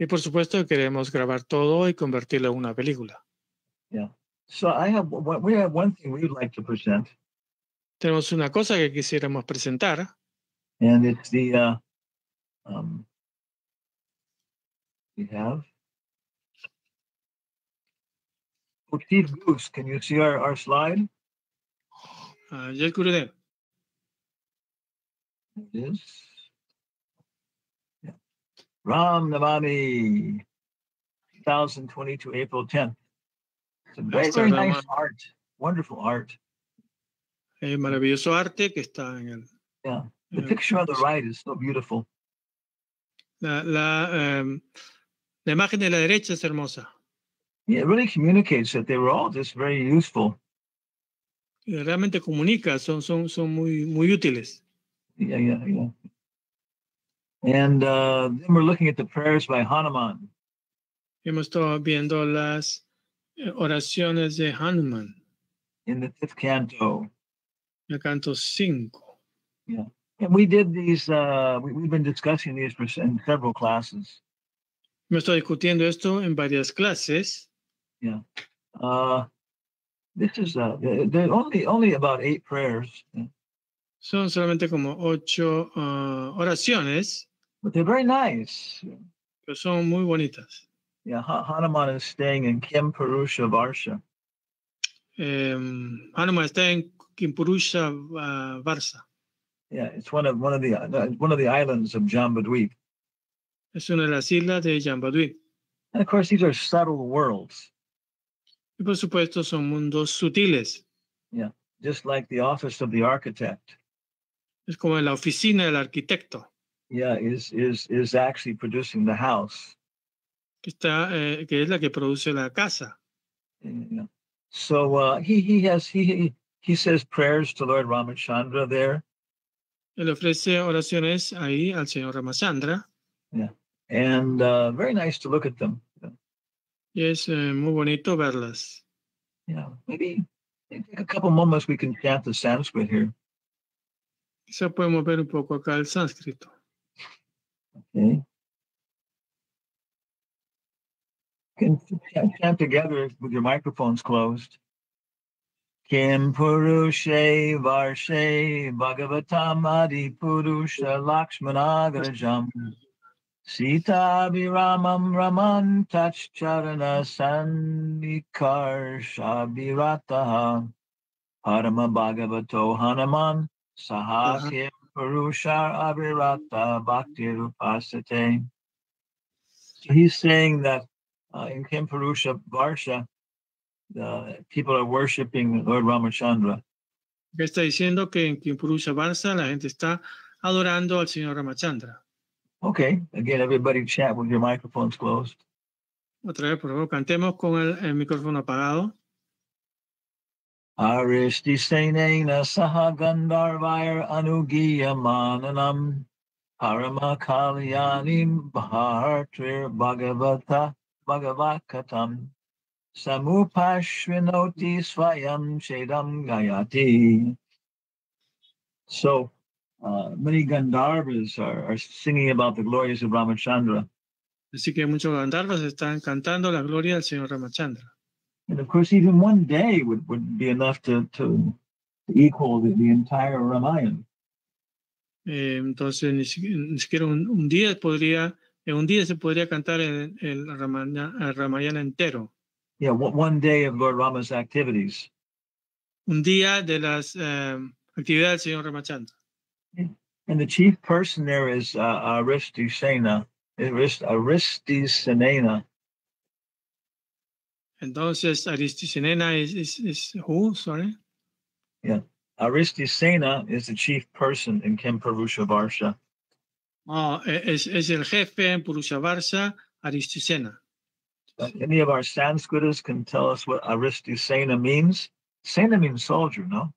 [SPEAKER 2] Y por supuesto queremos grabar todo y convertirlo en una película.
[SPEAKER 1] Yeah. So we have one thing we would like to present.
[SPEAKER 2] Tenemos una cosa que quisiéramos presentar.
[SPEAKER 1] And it's the we have Chief Goose. Can you see our slide?
[SPEAKER 2] Yes, Gurudev.
[SPEAKER 1] It is. Yeah. Ram Navami, 2022, April 10th. It's a very nice art, wonderful art.
[SPEAKER 2] Maravilloso arte que está en el.
[SPEAKER 1] Yeah, The picture on the right is so beautiful.
[SPEAKER 2] La imagen de la derecha es hermosa.
[SPEAKER 1] Yeah, it really communicates that they were all just very useful.
[SPEAKER 2] Y realmente comunica, son muy útiles.
[SPEAKER 1] Yeah. And then we're looking at the prayers by Hanuman.
[SPEAKER 2] Hemos estado viendo las oraciones de Hanuman.
[SPEAKER 1] In the 5th canto.
[SPEAKER 2] El canto 5.
[SPEAKER 1] Yeah. And we did these, we've been discussing these in several classes.
[SPEAKER 2] Hemos estado discutiendo esto en varias clases.
[SPEAKER 1] Yeah. This is, there are only about 8 prayers.
[SPEAKER 2] Son solamente como 8 oraciones.
[SPEAKER 1] But they're very nice.
[SPEAKER 2] Pero son muy bonitas.
[SPEAKER 1] Yeah, Hanuman is staying in Kim Purusha Varsha.
[SPEAKER 2] Hanuman está en Kimpurusha Varsa.
[SPEAKER 1] Yeah, it's one of the islands of Jambudweep.
[SPEAKER 2] Es una de las islas de Jambudweep.
[SPEAKER 1] And of course, these are subtle worlds.
[SPEAKER 2] Y por supuesto, son mundos sutiles.
[SPEAKER 1] Yeah, just like the office of the architect.
[SPEAKER 2] Es como la oficina del arquitecto.
[SPEAKER 1] Yeah, is actually producing the house.
[SPEAKER 2] Que es la que produce la casa.
[SPEAKER 1] Yeah. So he says prayers to Lord Ramachandra there.
[SPEAKER 2] Él ofrece oraciones ahí al señor Ramachandra.
[SPEAKER 1] Yeah, and very nice to look at them.
[SPEAKER 2] Y es muy bonito verlas.
[SPEAKER 1] Yeah, maybe take a couple moments we can chant the Sanskrit here.
[SPEAKER 2] Quizá podemos ver un poco acá el sánscrito.
[SPEAKER 1] Okay. You can chant together with your microphones closed. Kim Purushe Varshe Bhagavatam Adi Purusha Lakshmanagrajam Sita Viramam Raman Tachcharana Sandikarsha Virataha Parama Bhagavato Hanuman Saha Kim Purusha Avirata Bhakti Rupasate. So he's saying that in Kim Purusha Varsha, the people are worshiping Lord Ramachandra.
[SPEAKER 2] Está diciendo que en Kimpurusha Varsa la gente está adorando al señor Ramachandra.
[SPEAKER 1] Okay, again, everybody chant with your microphones closed.
[SPEAKER 2] Otra vez, por favor, cantemos con el micrófono apagado.
[SPEAKER 1] Arishti Senena Saha Gandharvair Anugiya Mananam Parama Kalyanim Bhartir Bhagavakatam Samupashvinoti Swayam Shedam Gayati. So many Gandharvas are singing about the glories of Ramachandra.
[SPEAKER 2] Así que muchos Gandharvas están cantando la gloria del señor Ramachandra.
[SPEAKER 1] And of course, even one day would be enough to equal the entire Ramayana.
[SPEAKER 2] Entonces, ni siquiera un día se podría cantar el Ramayana entero.
[SPEAKER 1] Yeah, one day of Lord Rama's activities.
[SPEAKER 2] Un día de las actividades del señor Ramachandra.
[SPEAKER 1] And the chief person there is Aristisena.
[SPEAKER 2] Entonces, Aristisenena is who? Sorry?
[SPEAKER 1] Yeah. Aristisena is the chief person in Kim Purusha Varsha.
[SPEAKER 2] Oh, es el jefe en Purusha Varsha, Aristisena.
[SPEAKER 1] Any of our Sanskritas can tell us what Aristisena means? Sena means soldier, no?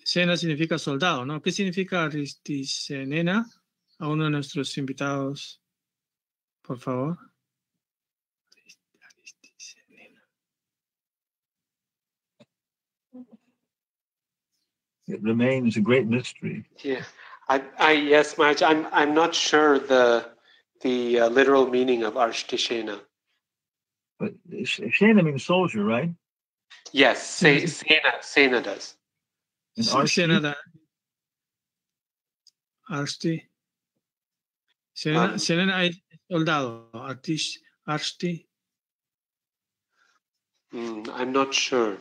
[SPEAKER 2] Sena significa soldado, ¿no? ¿Qué significa Aristisenena? A uno de nuestros invitados, por favor.
[SPEAKER 1] It remains a great mystery.
[SPEAKER 4] Yeah, yes, Maharaj. I'm not sure the literal meaning of Arishtishena.
[SPEAKER 1] But Shena means soldier, right?
[SPEAKER 4] Yes, Sena does.
[SPEAKER 1] And
[SPEAKER 2] Sena Arsti. Sena es soldado. Arsti.
[SPEAKER 4] I'm not sure.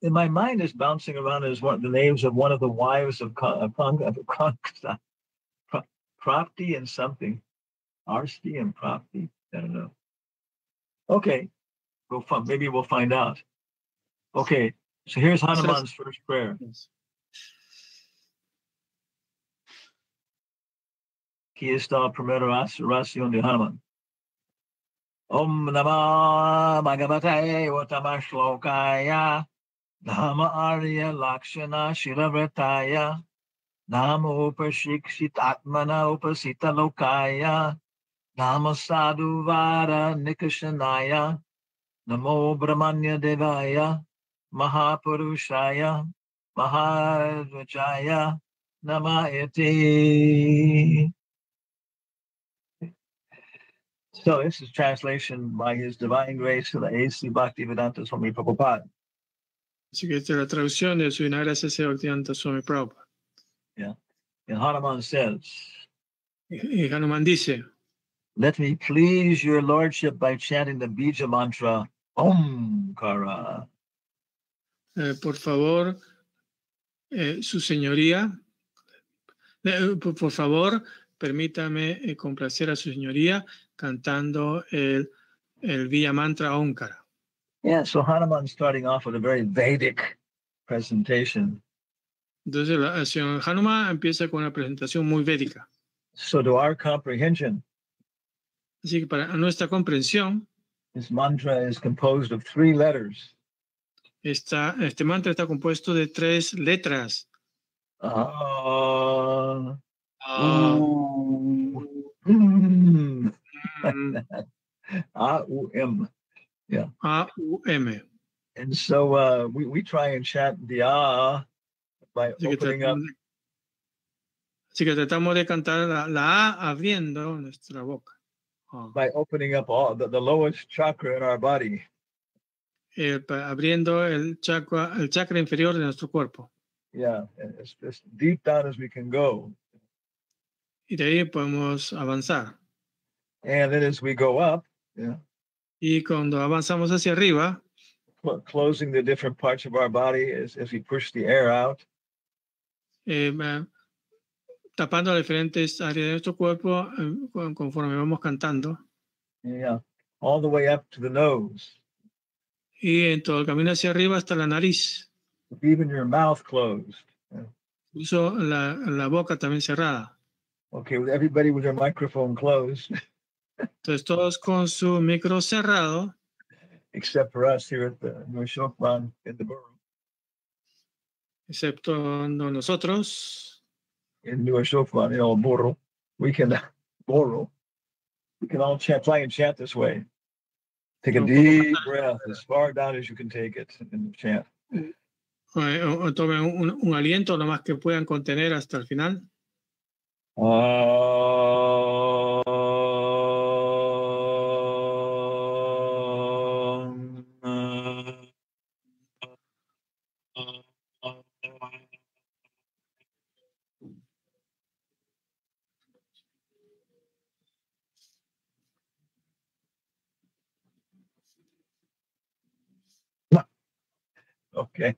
[SPEAKER 1] In my mind is bouncing around as the names of one of the wives of Prapti and something. Arsti and Prapti. I don't know. Okay. Maybe we'll find out. Okay. So here's Hanuman's first prayer. Aquí está la primera oración de Hanuman. Om Namah Bhagavate Uttama Shlokaya Dhamma Arya Lakshana Shilavrataya Namo Upashikshit Atmana Upasita Lokaya Namo Sadhuvara Nikashanaya Namo Brahmanya Devaya Mahapurushaya Mahadvajaya Namayati. So this is translation by His Divine Grace of the A.C. Bhaktivedanta Swami Prabhupada.
[SPEAKER 2] Así que esta es la traducción de su Divina Gracia de Bhaktivedanta Swami Prabhupada.
[SPEAKER 1] Yeah. And Hanuman says,
[SPEAKER 2] Y Hanuman dice,
[SPEAKER 1] let me please your lordship by chanting the Bija Mantra, Omkara.
[SPEAKER 2] Por favor, su señoría, por favor, permítame complacer a su señoría cantando el Bija Mantra Omkara.
[SPEAKER 1] Yeah, so Hanuman's starting off with a very Vedic presentation.
[SPEAKER 2] Entonces, el señor Hanuman empieza con una presentación muy védica.
[SPEAKER 1] So to our comprehension,
[SPEAKER 2] Así que para nuestra comprensión,
[SPEAKER 1] this mantra is composed of 3 letters.
[SPEAKER 2] este mantra está compuesto de 3 letras.
[SPEAKER 1] A-U-M. Yeah.
[SPEAKER 2] A-U-M.
[SPEAKER 1] And so we try and chant the A by opening up.
[SPEAKER 2] Así que tratamos de cantar la A abriendo nuestra boca.
[SPEAKER 1] By opening up all the lowest chakra in our body.
[SPEAKER 2] Abriendo el chakra inferior de nuestro cuerpo.
[SPEAKER 1] Yeah, as deep down as we can go.
[SPEAKER 2] Y de ahí podemos avanzar.
[SPEAKER 1] And then as we go up, yeah.
[SPEAKER 2] Y cuando avanzamos hacia arriba,
[SPEAKER 1] closing the different parts of our body as we push the air out.
[SPEAKER 2] Tapando las diferentes áreas de nuestro cuerpo conforme vamos cantando.
[SPEAKER 1] Yeah, all the way up to the nose.
[SPEAKER 2] Y en todo el camino hacia arriba hasta la nariz.
[SPEAKER 1] Even your mouth closed.
[SPEAKER 2] Incluso la boca también cerrada.
[SPEAKER 1] Okay, with everybody with their microphone closed.
[SPEAKER 2] Entonces todos con su micro cerrado.
[SPEAKER 1] Except for us here at the Shokman in the borough.
[SPEAKER 2] Excepto nosotros.
[SPEAKER 1] In New Shokman, Boro. We can all try and chant this way. Take a deep breath as far down as you can take it and chant.
[SPEAKER 2] O tomen un aliento lo más que puedan contener hasta el final.
[SPEAKER 1] Okay.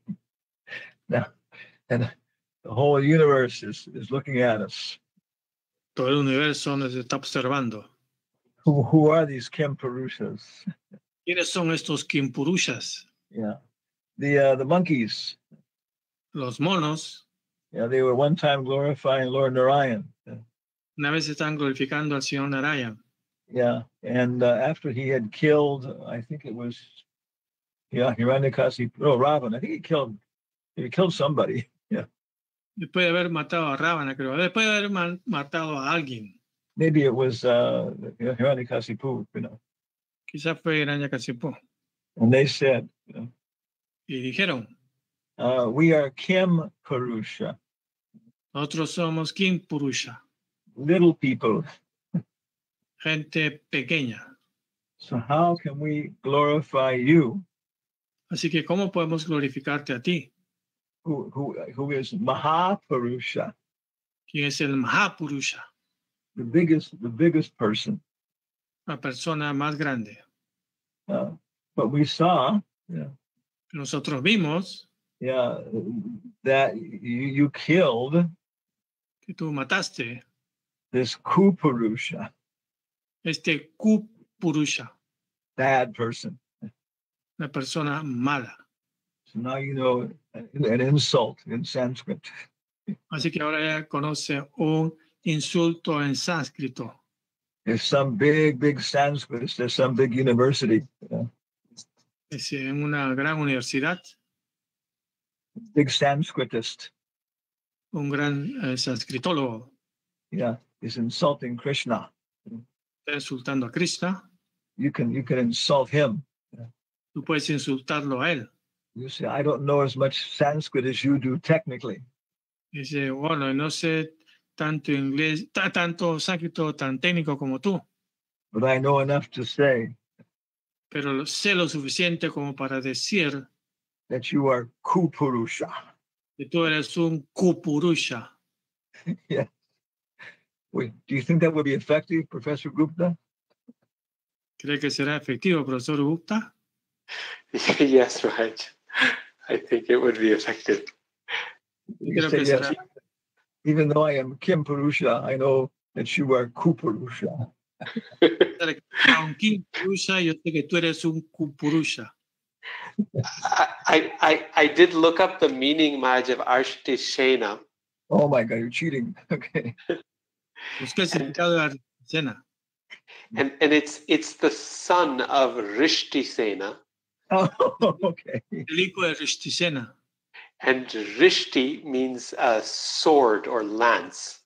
[SPEAKER 1] Now, and the whole universe is looking at us.
[SPEAKER 2] Todo el universo nos está observando.
[SPEAKER 1] Who are these Kim Purushas?
[SPEAKER 2] ¿Quiénes son estos Kim Purushas?
[SPEAKER 1] Yeah. The monkeys.
[SPEAKER 2] Los monos.
[SPEAKER 1] Yeah, they were one time glorifying Lord Narayan.
[SPEAKER 2] Una vez están glorificando al Señor Narayan.
[SPEAKER 1] Yeah, and after he had killed, I think it was, Hiranyakasipu, Ravan. I think he killed somebody. Yeah.
[SPEAKER 2] Después de haber matado a Ravana, creo. Después de haber matado a alguien.
[SPEAKER 1] Maybe it was Hiranyakasipu,
[SPEAKER 2] Quizás fue Hiranyakasipu.
[SPEAKER 1] And they said,
[SPEAKER 2] Y dijeron,
[SPEAKER 1] we are Kim Purusha.
[SPEAKER 2] Nosotros somos Kim Purusha.
[SPEAKER 1] Little people.
[SPEAKER 2] Gente pequeña.
[SPEAKER 1] So how can we glorify you?
[SPEAKER 2] Así que ¿cómo podemos glorificarte a ti?
[SPEAKER 1] Who is Mahapurusha?
[SPEAKER 2] ¿Quién es el Mahapurusha?
[SPEAKER 1] The biggest person.
[SPEAKER 2] La persona más grande.
[SPEAKER 1] But we saw,
[SPEAKER 2] Nosotros vimos,
[SPEAKER 1] that you killed
[SPEAKER 2] que tú mataste
[SPEAKER 1] this Kupurusha.
[SPEAKER 2] Este Kupurusha.
[SPEAKER 1] Bad person.
[SPEAKER 2] Una persona mala.
[SPEAKER 1] So now you know an insult in Sanskrit.
[SPEAKER 2] Así que ahora ya conoce un insulto en sánscrito.
[SPEAKER 1] There's some big Sanskrit. There's some big university.
[SPEAKER 2] Es en una gran universidad,
[SPEAKER 1] Big Sanskritist.
[SPEAKER 2] un gran sánscritólogo
[SPEAKER 1] Yeah, is insulting Krishna.
[SPEAKER 2] está insultando a Krishna.
[SPEAKER 1] You can insult him.
[SPEAKER 2] Tú puedes insultarlo a él.
[SPEAKER 1] You say, I don't know as much Sanskrit as you do technically.
[SPEAKER 2] Dice, bueno, no sé tanto inglés, tanto sánscrito tan técnico como tú,
[SPEAKER 1] But I know enough to say
[SPEAKER 2] pero sé lo suficiente como para decir
[SPEAKER 1] that you are Kupurusha.
[SPEAKER 2] que tú eres un kupurusha.
[SPEAKER 1] Yeah. Wait, do you think that would be effective, Professor Gupta?
[SPEAKER 2] ¿Cree que será efectivo, profesor Gupta?
[SPEAKER 4] Yes, right. I think it would be effective.
[SPEAKER 1] You
[SPEAKER 2] Creo
[SPEAKER 1] say,
[SPEAKER 2] que
[SPEAKER 1] yes,
[SPEAKER 2] será.
[SPEAKER 1] even though I am Kim Purusha, I know that you are Kupurusha.
[SPEAKER 2] Un kupurusha, yo sé que tú eres un kupurusha.
[SPEAKER 4] I did look up the meaning, Maj, of Ashtishena.
[SPEAKER 1] Oh my God, you're cheating. Okay.
[SPEAKER 2] Busqué el significado de la cena.
[SPEAKER 4] And it's the son of Rishtisena.
[SPEAKER 1] Oh, okay.
[SPEAKER 2] El hijo de Rishtisena.
[SPEAKER 4] And Rishti means a sword or lance.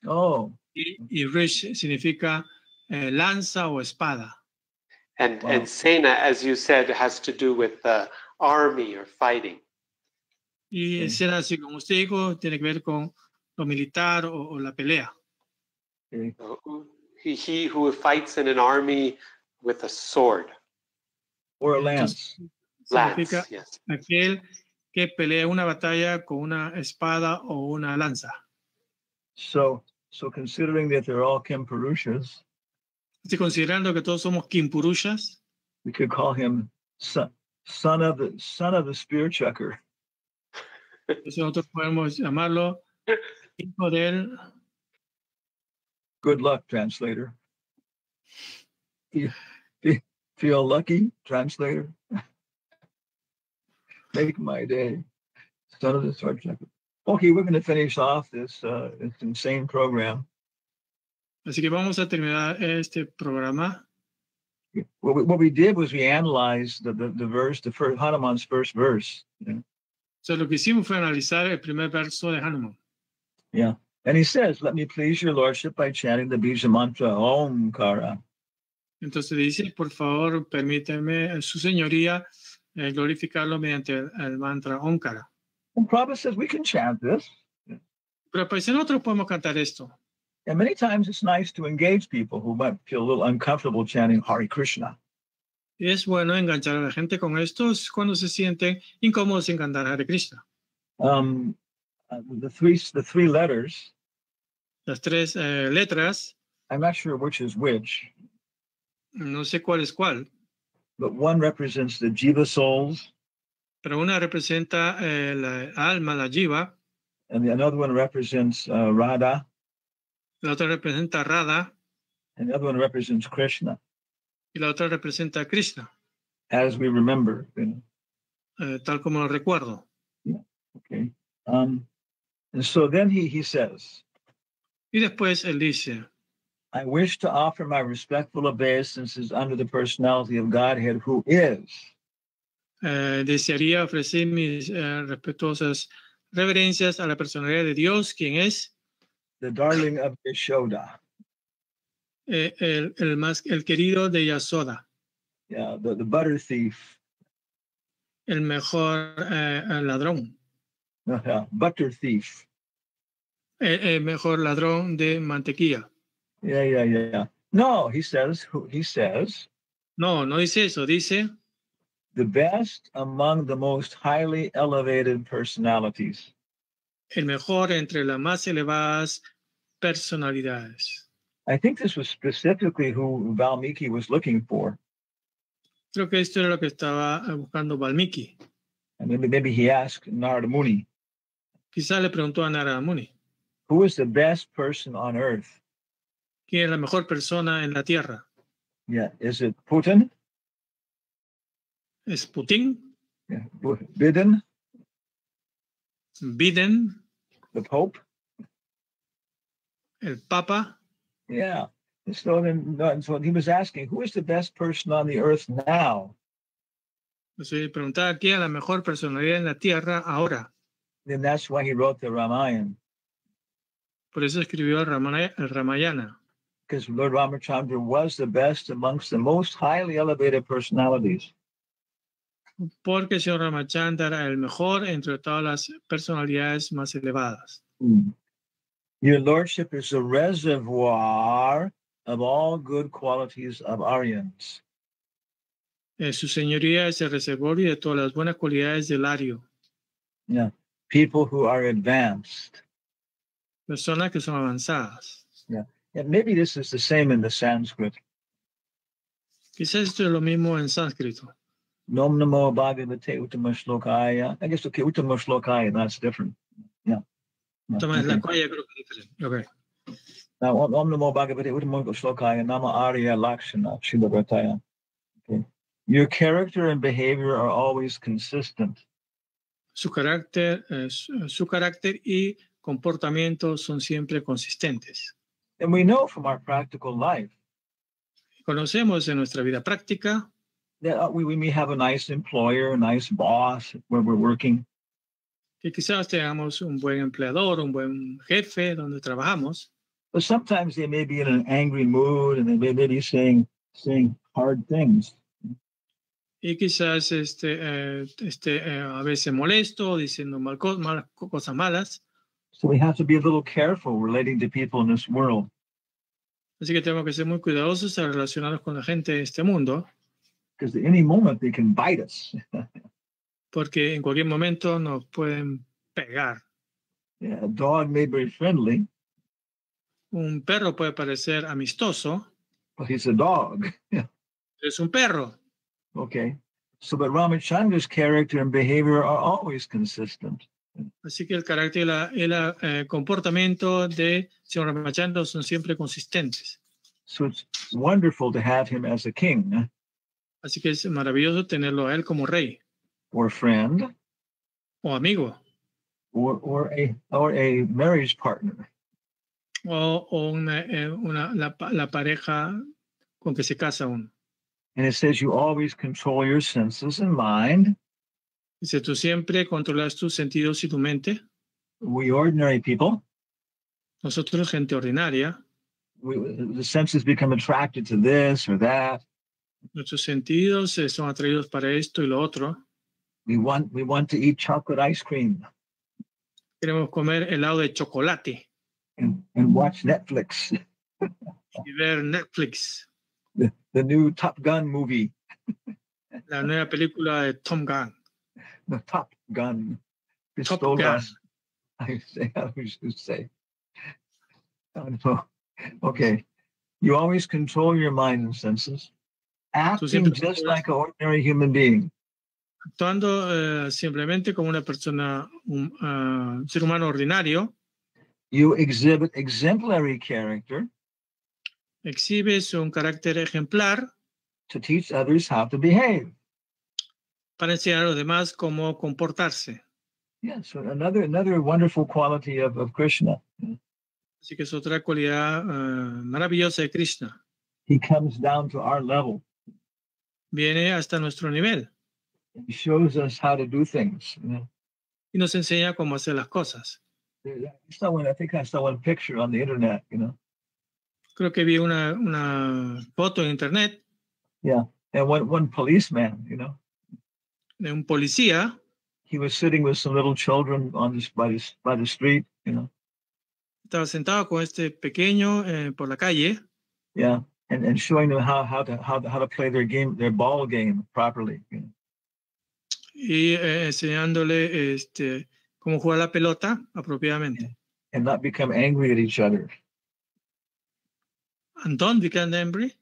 [SPEAKER 1] Oh.
[SPEAKER 2] Y Rish significa lanza o espada.
[SPEAKER 4] And
[SPEAKER 1] Wow.
[SPEAKER 4] and Sena, as you said, has to do with army or fighting.
[SPEAKER 2] Y
[SPEAKER 1] Sí.
[SPEAKER 2] Sena, así como usted dijo, tiene que ver con lo militar o la pelea.
[SPEAKER 1] Okay.
[SPEAKER 4] So, he who fights in an army with a sword.
[SPEAKER 1] Or a
[SPEAKER 2] Entonces,
[SPEAKER 1] lance.
[SPEAKER 4] Lance,
[SPEAKER 2] significa
[SPEAKER 4] yes.
[SPEAKER 2] aquel que pelea una batalla con una espada o una lanza.
[SPEAKER 1] So considering that they're all Kim Purushas,
[SPEAKER 2] Así, considerando que todos somos kimpurushas,
[SPEAKER 1] we could call him son of the spear chucker.
[SPEAKER 2] entonces nosotros podemos llamarlo hijo del.
[SPEAKER 1] Good luck, translator. Feel lucky, translator. Make my day. Son of the sword chucker. Okay, we're going to finish off this insane program.
[SPEAKER 2] Así que vamos a terminar este programa.
[SPEAKER 1] What we did was we analyzed the verse, the first Hanuman's first verse. Yeah.
[SPEAKER 2] So, lo que hicimos fue analizar el primer verso de Hanuman.
[SPEAKER 1] Yeah. And he says, let me please your lordship by chanting the Bija Mantra, Omkara.
[SPEAKER 2] Entonces dice, por favor, permíteme, su señoría, glorificarlo mediante el mantra Omkara.
[SPEAKER 1] And Prabhupada says we can chant this.
[SPEAKER 2] Pero pues nosotros podemos cantar esto.
[SPEAKER 1] And many times it's nice to engage people who might feel a little uncomfortable chanting Hare Krishna.
[SPEAKER 2] Y es bueno enganchar a la gente con esto cuando se sienten incómodos en cantar Hare Krishna.
[SPEAKER 1] The three letters,
[SPEAKER 2] Las tres letras,
[SPEAKER 1] I'm not sure which is which,
[SPEAKER 2] no sé cuál es cuál,
[SPEAKER 1] but one represents the Jiva souls,
[SPEAKER 2] pero una representa la alma, la jiva,
[SPEAKER 1] and another one represents Radha,
[SPEAKER 2] la otra representa Radha
[SPEAKER 1] and the other one represents Krishna,
[SPEAKER 2] y la otra representa Krishna,
[SPEAKER 1] as we remember. You know.
[SPEAKER 2] tal como lo recuerdo.
[SPEAKER 1] Okay. And so then he says,
[SPEAKER 2] Y después él dice,
[SPEAKER 1] I wish to offer my respectful obeisances unto the personality of Godhead, who is
[SPEAKER 2] desearía ofrecer mis respetuosas reverencias a la personalidad de Dios, quien es
[SPEAKER 1] the darling of Yashoda.
[SPEAKER 2] el querido de Yasoda,
[SPEAKER 1] Yeah, the butter thief.
[SPEAKER 2] el mejor ladrón,
[SPEAKER 1] Butter thief.
[SPEAKER 2] el mejor ladrón de mantequilla.
[SPEAKER 1] Yeah. No, he says,
[SPEAKER 2] No, no dice eso, dice
[SPEAKER 1] the best among the most highly elevated personalities.
[SPEAKER 2] el mejor entre las más elevadas personalidades.
[SPEAKER 1] I think this was specifically who Valmiki was looking for.
[SPEAKER 2] Creo que esto era lo que estaba buscando Valmiki.
[SPEAKER 1] And maybe he asked Narada Muni,
[SPEAKER 2] Quizá le preguntó a Narada Muni,
[SPEAKER 1] who is the best person on earth?
[SPEAKER 2] ¿quién es la mejor persona en la tierra?
[SPEAKER 1] Yeah, is it Putin?
[SPEAKER 2] ¿Es Putin?
[SPEAKER 1] Yeah. Biden?
[SPEAKER 2] ¿Biden?
[SPEAKER 1] The Pope?
[SPEAKER 2] el Papa.
[SPEAKER 1] Yeah. So he was asking, who is the best person on the earth now?
[SPEAKER 2] Entonces preguntaba quién es la mejor personalidad en la tierra ahora.
[SPEAKER 1] And that's why he wrote the Ramayana.
[SPEAKER 2] Por eso escribió el Ramayana.
[SPEAKER 1] Because Lord Brahmacharya was the best amongst the most highly elevated personalities.
[SPEAKER 2] Porque el señor Ramachandra era el mejor entre todas las personalidades más elevadas.
[SPEAKER 1] Your Lordship is the reservoir of all good qualities of Aryans.
[SPEAKER 2] Su señoría es el reservorio de todas las buenas cualidades del Ario.
[SPEAKER 1] Yeah. People who are advanced.
[SPEAKER 2] Personas que son avanzadas.
[SPEAKER 1] Yeah. And maybe this is the same in the Sanskrit.
[SPEAKER 2] Quizás esto es lo mismo en sánscrito.
[SPEAKER 1] Nom namo bhagavate uttama shlokaya. I guess, okay, uttama shlokaya, that's different. Yeah.
[SPEAKER 2] Toma la cual creo que es diferente. Okay.
[SPEAKER 1] Now, Om Namo Bhagavate Uttama Shlokaya Nama Arya Lakshana Shilabhataya. Okay. Your character and behavior are always consistent.
[SPEAKER 2] Su carácter y comportamiento son siempre consistentes.
[SPEAKER 1] And we know from our practical life
[SPEAKER 2] Conocemos en nuestra vida práctica
[SPEAKER 1] that we may have a nice employer, a nice boss where we're working.
[SPEAKER 2] que quizás tengamos un buen empleador, un buen jefe donde trabajamos.
[SPEAKER 1] But sometimes they may be in an angry mood and they may be saying hard things.
[SPEAKER 2] Y quizás a veces molesto, diciendo cosas malas.
[SPEAKER 1] So we have to be a little careful relating to people in this world.
[SPEAKER 2] Así que tenemos que ser muy cuidadosos al relacionarnos con la gente de este mundo.
[SPEAKER 1] Because at any moment they can bite us.
[SPEAKER 2] Porque en cualquier momento nos pueden pegar.
[SPEAKER 1] Yeah, a dog may be friendly.
[SPEAKER 2] Un perro puede parecer amistoso.
[SPEAKER 1] But he's a dog.
[SPEAKER 2] Es un perro.
[SPEAKER 1] Okay. So, but Ramachandra's character and behavior are always consistent.
[SPEAKER 2] Así que el carácter y el comportamiento de señor Ramachandra son siempre consistentes.
[SPEAKER 1] So it's wonderful to have him as a king.
[SPEAKER 2] Así que es maravilloso tenerlo a él como rey.
[SPEAKER 1] Or friend.
[SPEAKER 2] O amigo.
[SPEAKER 1] Or a marriage partner.
[SPEAKER 2] O la pareja con que se casa uno.
[SPEAKER 1] And it says you always control your senses and mind.
[SPEAKER 2] Dice, tú siempre controlas tus sentidos y tu mente.
[SPEAKER 1] We ordinary people.
[SPEAKER 2] Nosotros, gente ordinaria.
[SPEAKER 1] The senses become attracted to this or that.
[SPEAKER 2] Nuestros sentidos son atraídos para esto y lo otro.
[SPEAKER 1] We want to eat chocolate ice cream.
[SPEAKER 2] Queremos comer helado de chocolate.
[SPEAKER 1] And watch Netflix.
[SPEAKER 2] Y ver Netflix.
[SPEAKER 1] The new Top Gun movie.
[SPEAKER 2] La nueva película de Tom Gunn.
[SPEAKER 1] The Top Gun.
[SPEAKER 2] Top Gun.
[SPEAKER 1] I should say. Okay. You always control your mind and senses, acting just like an ordinary human being.
[SPEAKER 2] Actuando simplemente como una persona, un ser humano ordinario.
[SPEAKER 1] You exhibit exemplary character.
[SPEAKER 2] Exhibes un carácter ejemplar.
[SPEAKER 1] To teach others how to behave.
[SPEAKER 2] Para enseñar a los demás cómo comportarse.
[SPEAKER 1] Yes, so another wonderful quality of Krishna.
[SPEAKER 2] Así que es otra cualidad maravillosa de Krishna.
[SPEAKER 1] He comes down to our level.
[SPEAKER 2] Viene hasta nuestro nivel.
[SPEAKER 1] He shows us how to do things.
[SPEAKER 2] Y nos enseña cómo hacer las cosas.
[SPEAKER 1] I think I saw one picture on the internet,
[SPEAKER 2] Creo que vi una foto en internet.
[SPEAKER 1] Yeah, and one policeman,
[SPEAKER 2] de un policía.
[SPEAKER 1] He was sitting with some little children by the street,
[SPEAKER 2] Estaba sentado con este pequeño por la calle.
[SPEAKER 1] Yeah, and showing them how to play their ball game properly.
[SPEAKER 2] Y enseñándole cómo jugar la pelota apropiadamente.
[SPEAKER 1] And not become angry at each other.
[SPEAKER 2] And don't become angry.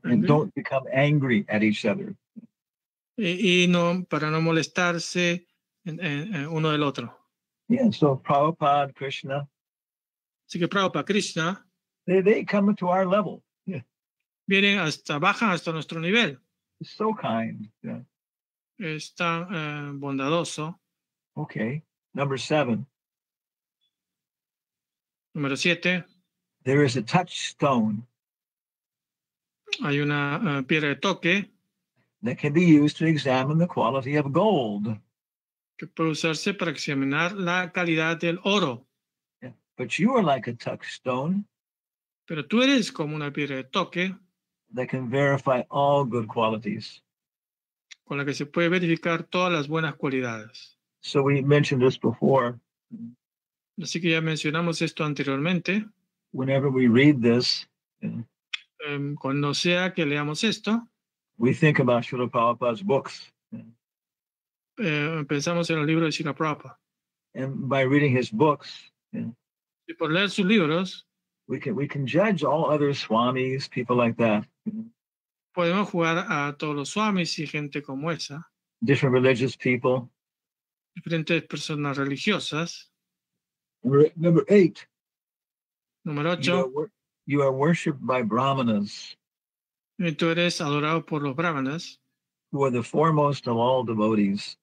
[SPEAKER 1] And don't become angry at each other.
[SPEAKER 2] Y no, para no molestarse uno del otro.
[SPEAKER 1] Yeah, so Prabhupada, Krishna.
[SPEAKER 2] Así que Prabhupada, Krishna.
[SPEAKER 1] They come to our level. Yeah.
[SPEAKER 2] Bajan hasta nuestro nivel.
[SPEAKER 1] It's so kind. Yeah.
[SPEAKER 2] Es tan bondadoso.
[SPEAKER 1] Okay, number 7.
[SPEAKER 2] Número 7.
[SPEAKER 1] there is a touchstone
[SPEAKER 2] Hay una piedra de toque
[SPEAKER 1] that can be used to examine the quality of gold.
[SPEAKER 2] que puede usarse para examinar la calidad del oro.
[SPEAKER 1] Yeah. But you are like a touchstone
[SPEAKER 2] Pero tú eres como una piedra de toque
[SPEAKER 1] that can verify all good qualities.
[SPEAKER 2] con la que se puede verificar todas las buenas cualidades.
[SPEAKER 1] So we mentioned this before.
[SPEAKER 2] Así que ya mencionamos esto anteriormente.
[SPEAKER 1] Whenever we read this,
[SPEAKER 2] Cuando sea que leamos esto,
[SPEAKER 1] we think about Srila Prabhupada's books.
[SPEAKER 2] pensamos en los libros de Srila Prabhupada.
[SPEAKER 1] And by reading his books,
[SPEAKER 2] Y por leer sus libros,
[SPEAKER 1] we can judge all other swamis, people like that,
[SPEAKER 2] podemos jugar a todos los swamis y gente como esa,
[SPEAKER 1] different religious people.
[SPEAKER 2] diferentes personas religiosas.
[SPEAKER 1] Number 8,
[SPEAKER 2] Número 8,
[SPEAKER 1] you are worshipped by brahmanas,
[SPEAKER 2] y tú eres adorado por los brahmanas,
[SPEAKER 1] who are the foremost of all devotees.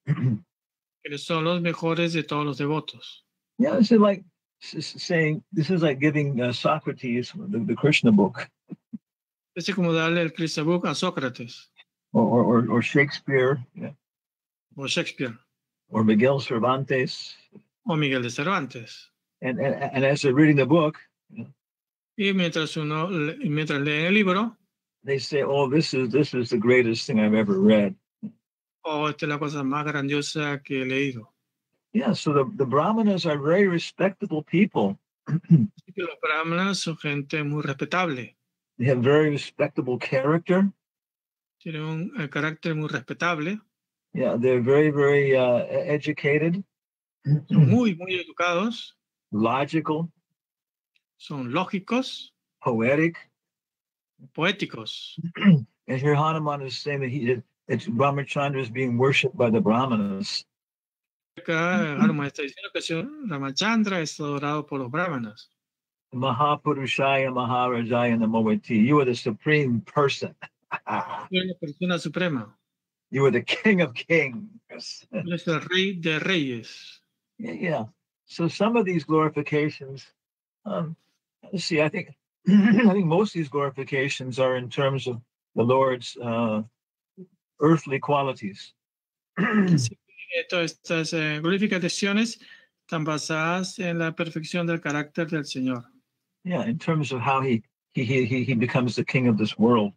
[SPEAKER 2] que son los mejores de todos los devotos.
[SPEAKER 1] Yeah, this is like saying, this is like giving Socrates the Krishna book,
[SPEAKER 2] Es como darle el Krishna book a Sócrates,
[SPEAKER 1] or Shakespeare, yeah,
[SPEAKER 2] o Shakespeare,
[SPEAKER 1] or Miguel Cervantes.
[SPEAKER 2] o Miguel de Cervantes.
[SPEAKER 1] And as they're reading the book,
[SPEAKER 2] Y mientras leen el libro,
[SPEAKER 1] they say, "Oh, this is the greatest thing I've ever read."
[SPEAKER 2] esta es la cosa más grandiosa que he leído.
[SPEAKER 1] Yeah, so the brahmanas are very respectable people.
[SPEAKER 2] Así que los brahmanas son gente muy respetable.
[SPEAKER 1] They have very respectable character.
[SPEAKER 2] Tienen un carácter muy respetable.
[SPEAKER 1] Yeah, they're very, very educated.
[SPEAKER 2] Son muy, muy educados.
[SPEAKER 1] Logical.
[SPEAKER 2] Son lógicos.
[SPEAKER 1] Poetic.
[SPEAKER 2] Poéticos.
[SPEAKER 1] And here Hanuman is saying that Brahmacharya is being worshipped by the brahmanas.
[SPEAKER 2] Acá Hanuman está diciendo que el señor Ramachandra es adorado por los brahmanas.
[SPEAKER 1] Mahapurushaya Maharajaya Namowati. You are the supreme person.
[SPEAKER 2] Tú eres la persona suprema.
[SPEAKER 1] You are the king of kings.
[SPEAKER 2] Tú eres el rey de reyes.
[SPEAKER 1] Yeah. So some of these glorifications, let's see, I think most of these glorifications are in terms of the Lord's earthly qualities.
[SPEAKER 2] Todas estas glorificaciones están basadas en la perfección del carácter del Señor.
[SPEAKER 1] Yeah, in terms of how he becomes the king of this world.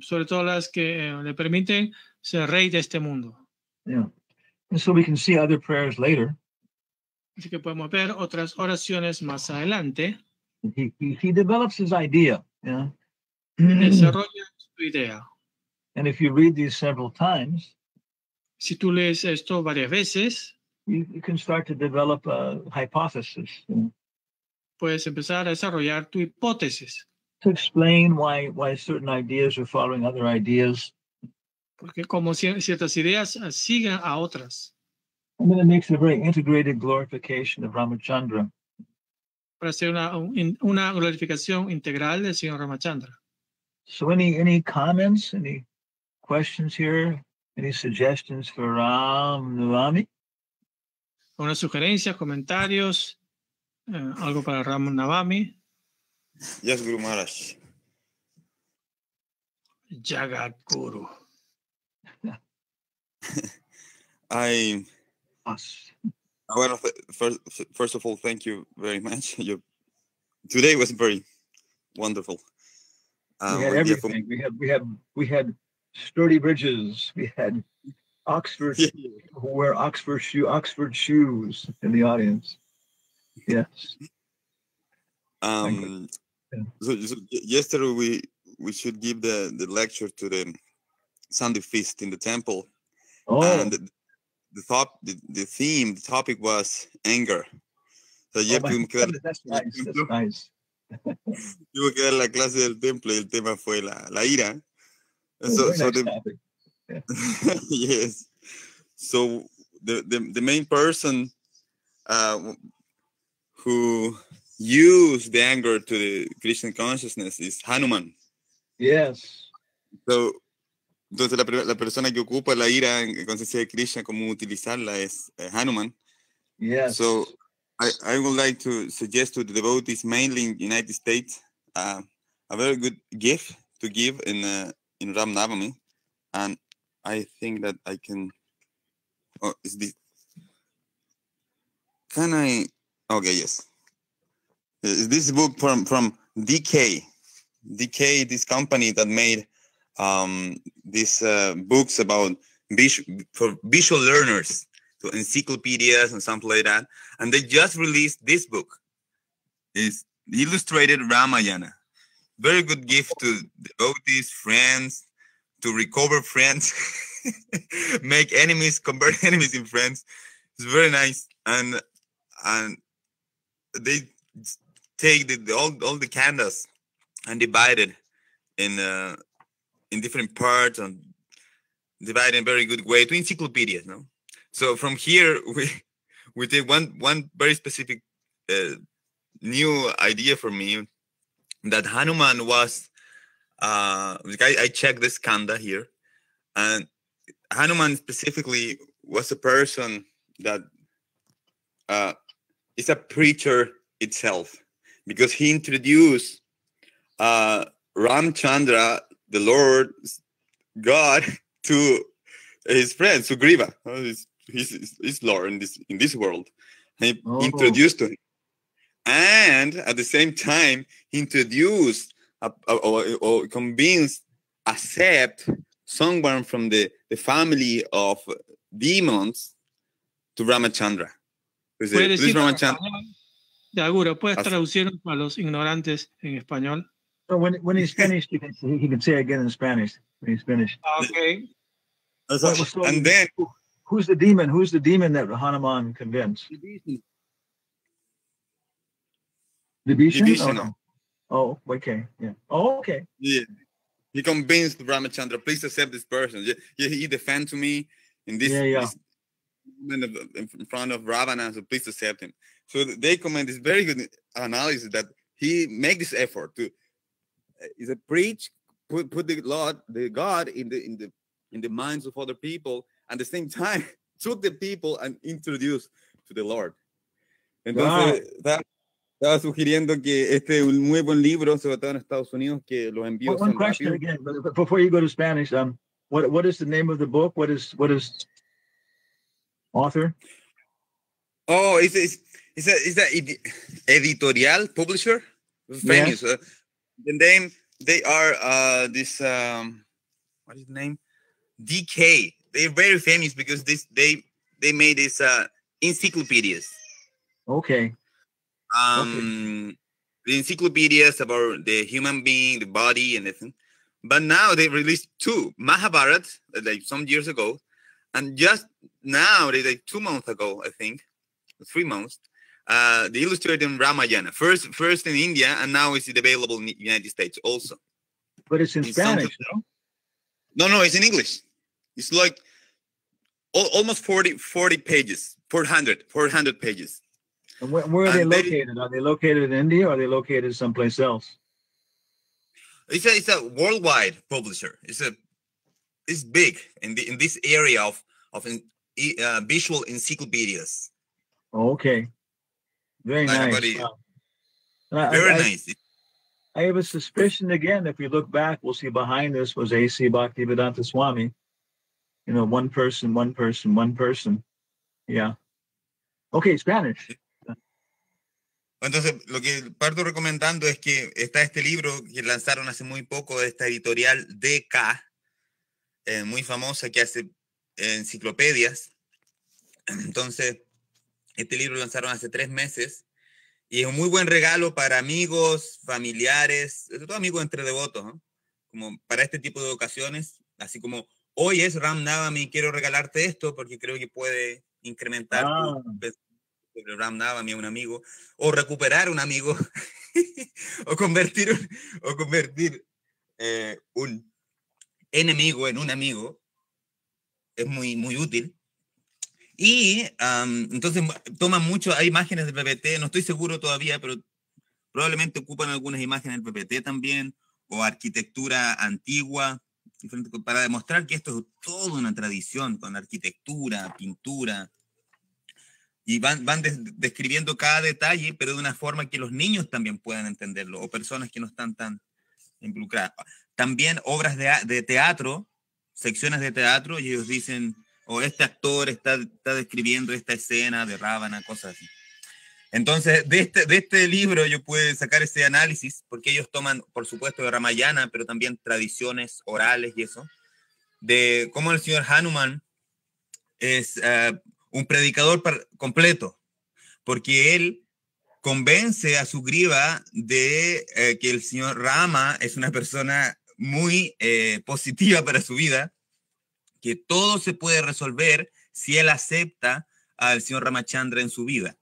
[SPEAKER 2] Sobre todo las que le permiten ser rey de este mundo.
[SPEAKER 1] Yeah. And so we can see other prayers later.
[SPEAKER 2] Así que podemos ver otras oraciones más adelante.
[SPEAKER 1] He develops his idea. Yeah.
[SPEAKER 2] Desarrolla su idea.
[SPEAKER 1] And if you read these several times,
[SPEAKER 2] si tú lees esto varias veces,
[SPEAKER 1] you can start to develop a hypothesis.
[SPEAKER 2] Puedes empezar a desarrollar tu hipótesis.
[SPEAKER 1] To explain why certain ideas are following other ideas.
[SPEAKER 2] Porque como ciertas ideas siguen a otras.
[SPEAKER 1] And then it makes a very integrated glorification of Ramachandra.
[SPEAKER 2] Para hacer una glorificación integral del Señor Ramachandra.
[SPEAKER 1] So any comments, any questions here? Any suggestions for Ram Navami?
[SPEAKER 2] ¿Alguna sugerencia, comentarios? ¿Algo para Ram Navami?
[SPEAKER 5] Yes, Guru Maharaj.
[SPEAKER 2] Jagat Guru.
[SPEAKER 5] Well, first of all, thank you very much. Today was very wonderful.
[SPEAKER 1] We had everything. We had sturdy bridges. We had Oxford who wear Oxford shoes in the audience. Yes.
[SPEAKER 5] So yesterday we should give the lecture to the Sunday feast in the temple.
[SPEAKER 1] Oh.
[SPEAKER 5] And the theme, the topic was anger. So
[SPEAKER 1] that's nice. That's nice.
[SPEAKER 5] Tuve que dar la clase del templo y el tema fue la ira. Yes. So the main person who used the anger to the Krishna consciousness is Hanuman.
[SPEAKER 1] Yes.
[SPEAKER 5] So, entonces la persona que ocupa la ira en conciencia de Krishna, cómo utilizarla es Hanuman.
[SPEAKER 1] Yes.
[SPEAKER 5] So I would like to suggest to the devotees, mainly in the United States, a very good gift to give in Ram Navami, and I think that I can. Oh, is this? Can I? Okay, yes. Is this book from DK? DK, this company that made these books about for visual learners, so encyclopedias and something like that. And they just released this book. It's illustrated Ramayana. Very good gift to devotees, friends, to recover friends, make enemies, convert enemies in friends. It's very nice, and they take all the candas and divide it in different parts and divide in a very good way to encyclopedias. No, so from here we take one very specific new idea for me, that Hanuman was I checked this kanda here, and Hanuman specifically was a person that is a preacher itself, because he introduced Ramchandra, the Lord God, to his friend Sugriva, his Lord in this world. He introduced to him, and at the same time he introduced or convinced, accept someone from the family of demons to Brahmacharya.
[SPEAKER 2] ¿Puedes decir de Aguro, puedes traducir para los ignorantes en español?
[SPEAKER 1] So when he's finished, he can say again in Spanish when he's finished.
[SPEAKER 2] Okay.
[SPEAKER 5] And then
[SPEAKER 1] who's the demon? Who's the demon that Hanuman convinced? Vibhishan? Oh, okay. Yeah. Oh, okay.
[SPEAKER 5] Yeah. He convinced Brahmacharya, please accept this person. He defend to me in this, this in front of Ravana, so please accept him. So they comment this very good analysis that he make this effort to is a preach, put the Lord, the God in the minds of other people, and at the same time took the people and introduced to the Lord. Entonces estaba sugiriendo que este es un muy buen libro, sobre todo en Estados Unidos, que los envíos
[SPEAKER 1] one
[SPEAKER 5] son
[SPEAKER 1] question
[SPEAKER 5] rápidos.
[SPEAKER 1] again, but before you go to Spanish, what is the name of the book? What is author?
[SPEAKER 5] Oh, it's a editorial publisher, famous.
[SPEAKER 1] Yes.
[SPEAKER 5] The name they are this what is the name? DK. They're very famous because they made these encyclopedias.
[SPEAKER 1] Okay.
[SPEAKER 5] The encyclopedias about the human being, the body, and everything. But now they released two Mahabharata, like some years ago, and just now, like 2 months ago, I think, 3 months, they illustrated in Ramayana. First in India, and now it's available in the United States also.
[SPEAKER 1] But it's in Spanish, no?
[SPEAKER 5] No, it's in English. It's like almost 40 pages, 400 pages.
[SPEAKER 1] And where are they located? Are they located in India, or are they located someplace else?
[SPEAKER 5] It's a worldwide publisher. It's big in this area of visual encyclopedias.
[SPEAKER 1] Okay, very nice.
[SPEAKER 5] Very nice.
[SPEAKER 1] I have a suspicion again. If we look back, we'll see behind this was A.C. Bhaktivedanta Swami. You know, one person. Yeah. Okay, Spanish.
[SPEAKER 5] Entonces, lo que parto recomendando es que está este libro que lanzaron hace muy poco de esta editorial DK, muy famosa, que hace enciclopedias. Entonces, este libro lo lanzaron hace 3 meses y es un muy buen regalo para amigos, familiares, sobre todo amigos entre devotos, ¿no? Como para este tipo de ocasiones, así como hoy es Ram Navami, quiero regalarte esto porque creo que puede incrementar tu sobre Ram Navami a un amigo, o recuperar un amigo, o convertir un enemigo en un amigo, es muy, muy útil. Y entonces toman mucho, hay imágenes del PPT, no estoy seguro todavía, pero probablemente ocupan algunas imágenes del PPT también, o arquitectura antigua, para demostrar que esto es toda una tradición con arquitectura, pintura, Y van describiendo cada detalle, pero de una forma que los niños también puedan entenderlo, o personas que no están tan involucradas. También obras de teatro, secciones de teatro, y ellos dicen, este actor está describiendo esta escena de Ravana, cosas así. Entonces, de este libro yo pude sacar ese análisis, porque ellos toman, por supuesto, de Ramayana, pero también tradiciones orales y eso, de cómo el señor Hanuman es un predicador completo, porque él convence a Sugriva de que el señor Rama es una persona muy positiva para su vida, que todo se puede resolver si él acepta al señor Ramachandra en su vida,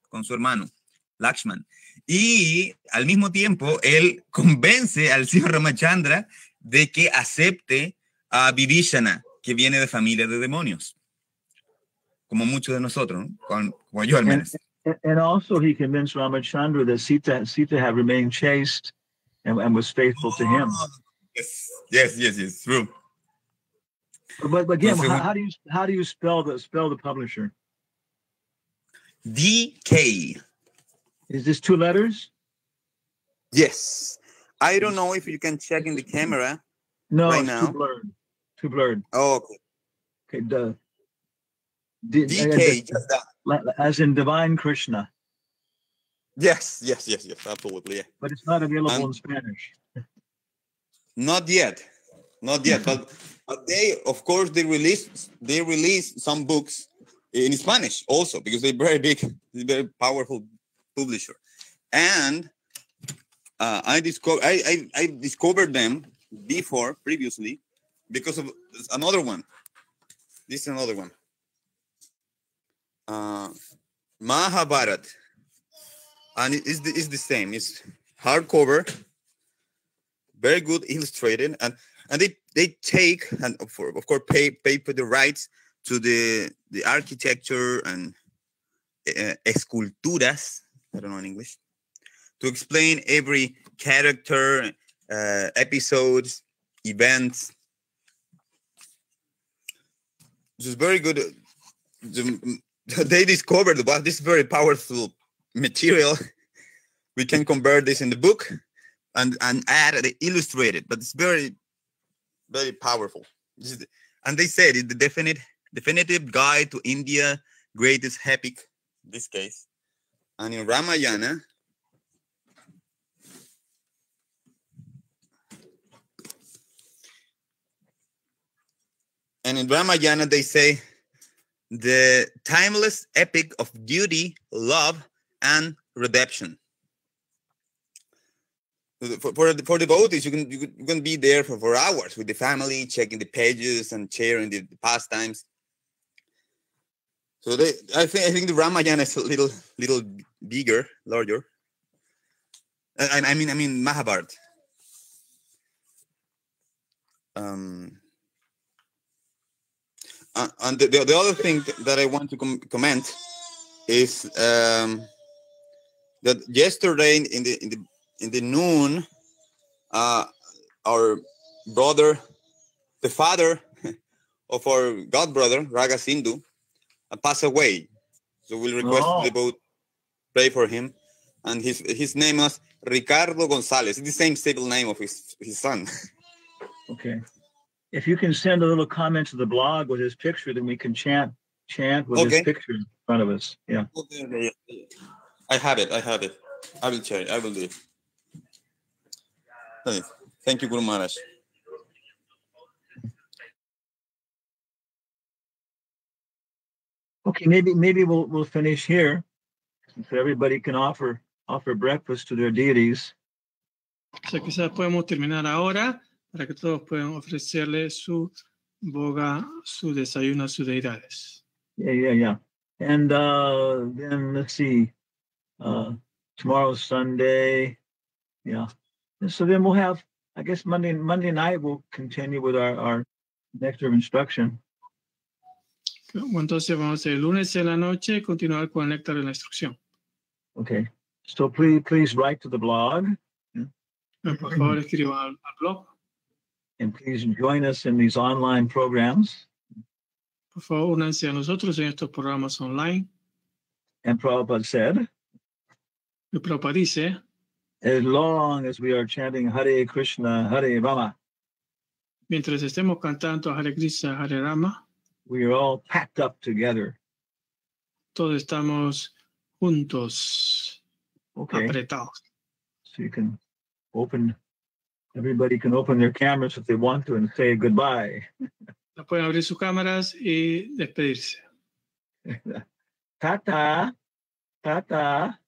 [SPEAKER 5] con su hermano, Lakshman. Y al mismo tiempo, él convence al señor Ramachandra de que acepte a Vibhishana, que viene de familia de demonios, como muchos de nosotros, ¿no? Como yo al menos.
[SPEAKER 1] And also he convinced Ramachandra that Sita had remained chaste and was faithful to him.
[SPEAKER 5] Yes, true.
[SPEAKER 1] But again, how do you spell the publisher?
[SPEAKER 5] DK.
[SPEAKER 1] Is this 2 letters?
[SPEAKER 5] Yes. I don't know if you can check in the camera.
[SPEAKER 1] No,
[SPEAKER 5] right
[SPEAKER 1] it's
[SPEAKER 5] now.
[SPEAKER 1] Too blurred.
[SPEAKER 5] Oh, okay.
[SPEAKER 1] Okay.
[SPEAKER 5] DK, just that.
[SPEAKER 1] As in Divine Krishna.
[SPEAKER 5] Yes, absolutely. Yeah.
[SPEAKER 1] But it's not available in Spanish.
[SPEAKER 5] Not yet. But they, of course, they release some books in Spanish also, because they're very big, very powerful publisher. And I discovered them previously because of another one. This is another one. Mahabharat, and it's the same. It's hardcover, very good illustrated, and they take, and of course pay for the rights to the architecture and esculturas, I don't know in English, to explain every character, episodes, events. This is very good. They discovered this very powerful material. We can convert this in the book and add the illustrated, but it's very, very powerful. And they said it's the definitive guide to India greatest epic, in this case. And in Ramayana, they say the timeless epic of duty, love, and redemption. For devotees, you can be there for hours with the family, checking the pages and sharing the pastimes. So I think the Ramayana is a little bigger, larger. I mean Mahabharata. And the other thing that I want to comment is that yesterday in the noon, our brother, the father of our god brother Raga Sindhu, passed away. So we'll request the both pray for him. And his name was Ricardo Gonzalez. It's the same civil name of his son.
[SPEAKER 1] Okay. If you can send a little comment to the blog with his picture, then we can chant with his picture in front of us. Yeah.
[SPEAKER 5] Okay. I have it. I will share it. I will do it. Okay. Thank you, Guru Maharaj.
[SPEAKER 1] Okay, maybe we'll finish here, so everybody can offer breakfast to their deities.
[SPEAKER 2] O sea, quizás podemos terminar ahora para que todos puedan ofrecerle su boga, su desayuno a sus deidades.
[SPEAKER 1] Yeah. And then let's see, tomorrow's Sunday. Yeah. And so then we'll have, I guess Monday night we'll continue with our nectar of instruction.
[SPEAKER 2] Entonces vamos el lunes en la noche continuar con el néctar de la instrucción.
[SPEAKER 1] Okay. So please write to the blog.
[SPEAKER 2] Por favor, escriban al blog.
[SPEAKER 1] And please join us in these online programs.
[SPEAKER 2] Por favor, únanse a nosotros en estos programas online.
[SPEAKER 1] And Prabhupada said,
[SPEAKER 2] Y Prabhupada dice,
[SPEAKER 1] as long as we are chanting Hare Krishna, Hare Rama,
[SPEAKER 2] mientras estemos cantando Hare Krishna, Hare Rama,
[SPEAKER 1] we are all packed up together.
[SPEAKER 2] todos estamos juntos,
[SPEAKER 1] Okay,
[SPEAKER 2] apretados.
[SPEAKER 1] so you can everybody can open their cameras if they want to and say goodbye.
[SPEAKER 2] No pueden abrir sus cámaras y despedirse.
[SPEAKER 1] Tata, tata,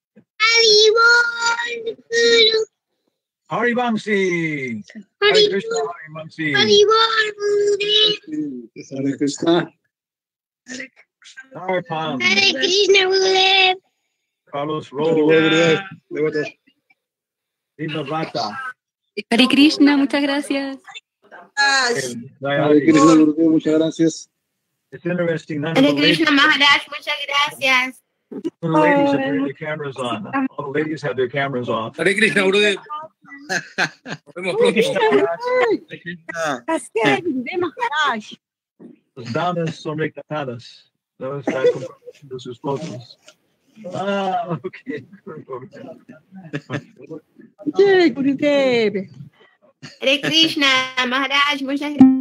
[SPEAKER 1] Harivamsi, Hare Krishna, Harivamsi.
[SPEAKER 6] Hare Krishna.
[SPEAKER 1] Narpam,
[SPEAKER 7] Hare Krishna, Gurudev.
[SPEAKER 1] Carlos
[SPEAKER 6] Hare
[SPEAKER 1] Rose,
[SPEAKER 6] Gurudev.
[SPEAKER 1] Viva Vata.
[SPEAKER 8] Hare Krishna, muchas gracias.
[SPEAKER 6] Hare Krishna, Gurudev, muchas gracias.
[SPEAKER 1] It's interesting. None of
[SPEAKER 7] Hare
[SPEAKER 1] the ladies,
[SPEAKER 7] Krishna, Maharaj, muchas gracias.
[SPEAKER 1] the ladies have their cameras on. All the ladies have their cameras off.
[SPEAKER 6] Hare Krishna, Gurudev. Nos vemos pronto.
[SPEAKER 1] Los damas son recatadas. Those are de sus esposos. Ah, okay.
[SPEAKER 7] Hare Krishna, Maharaj, muchas gracias.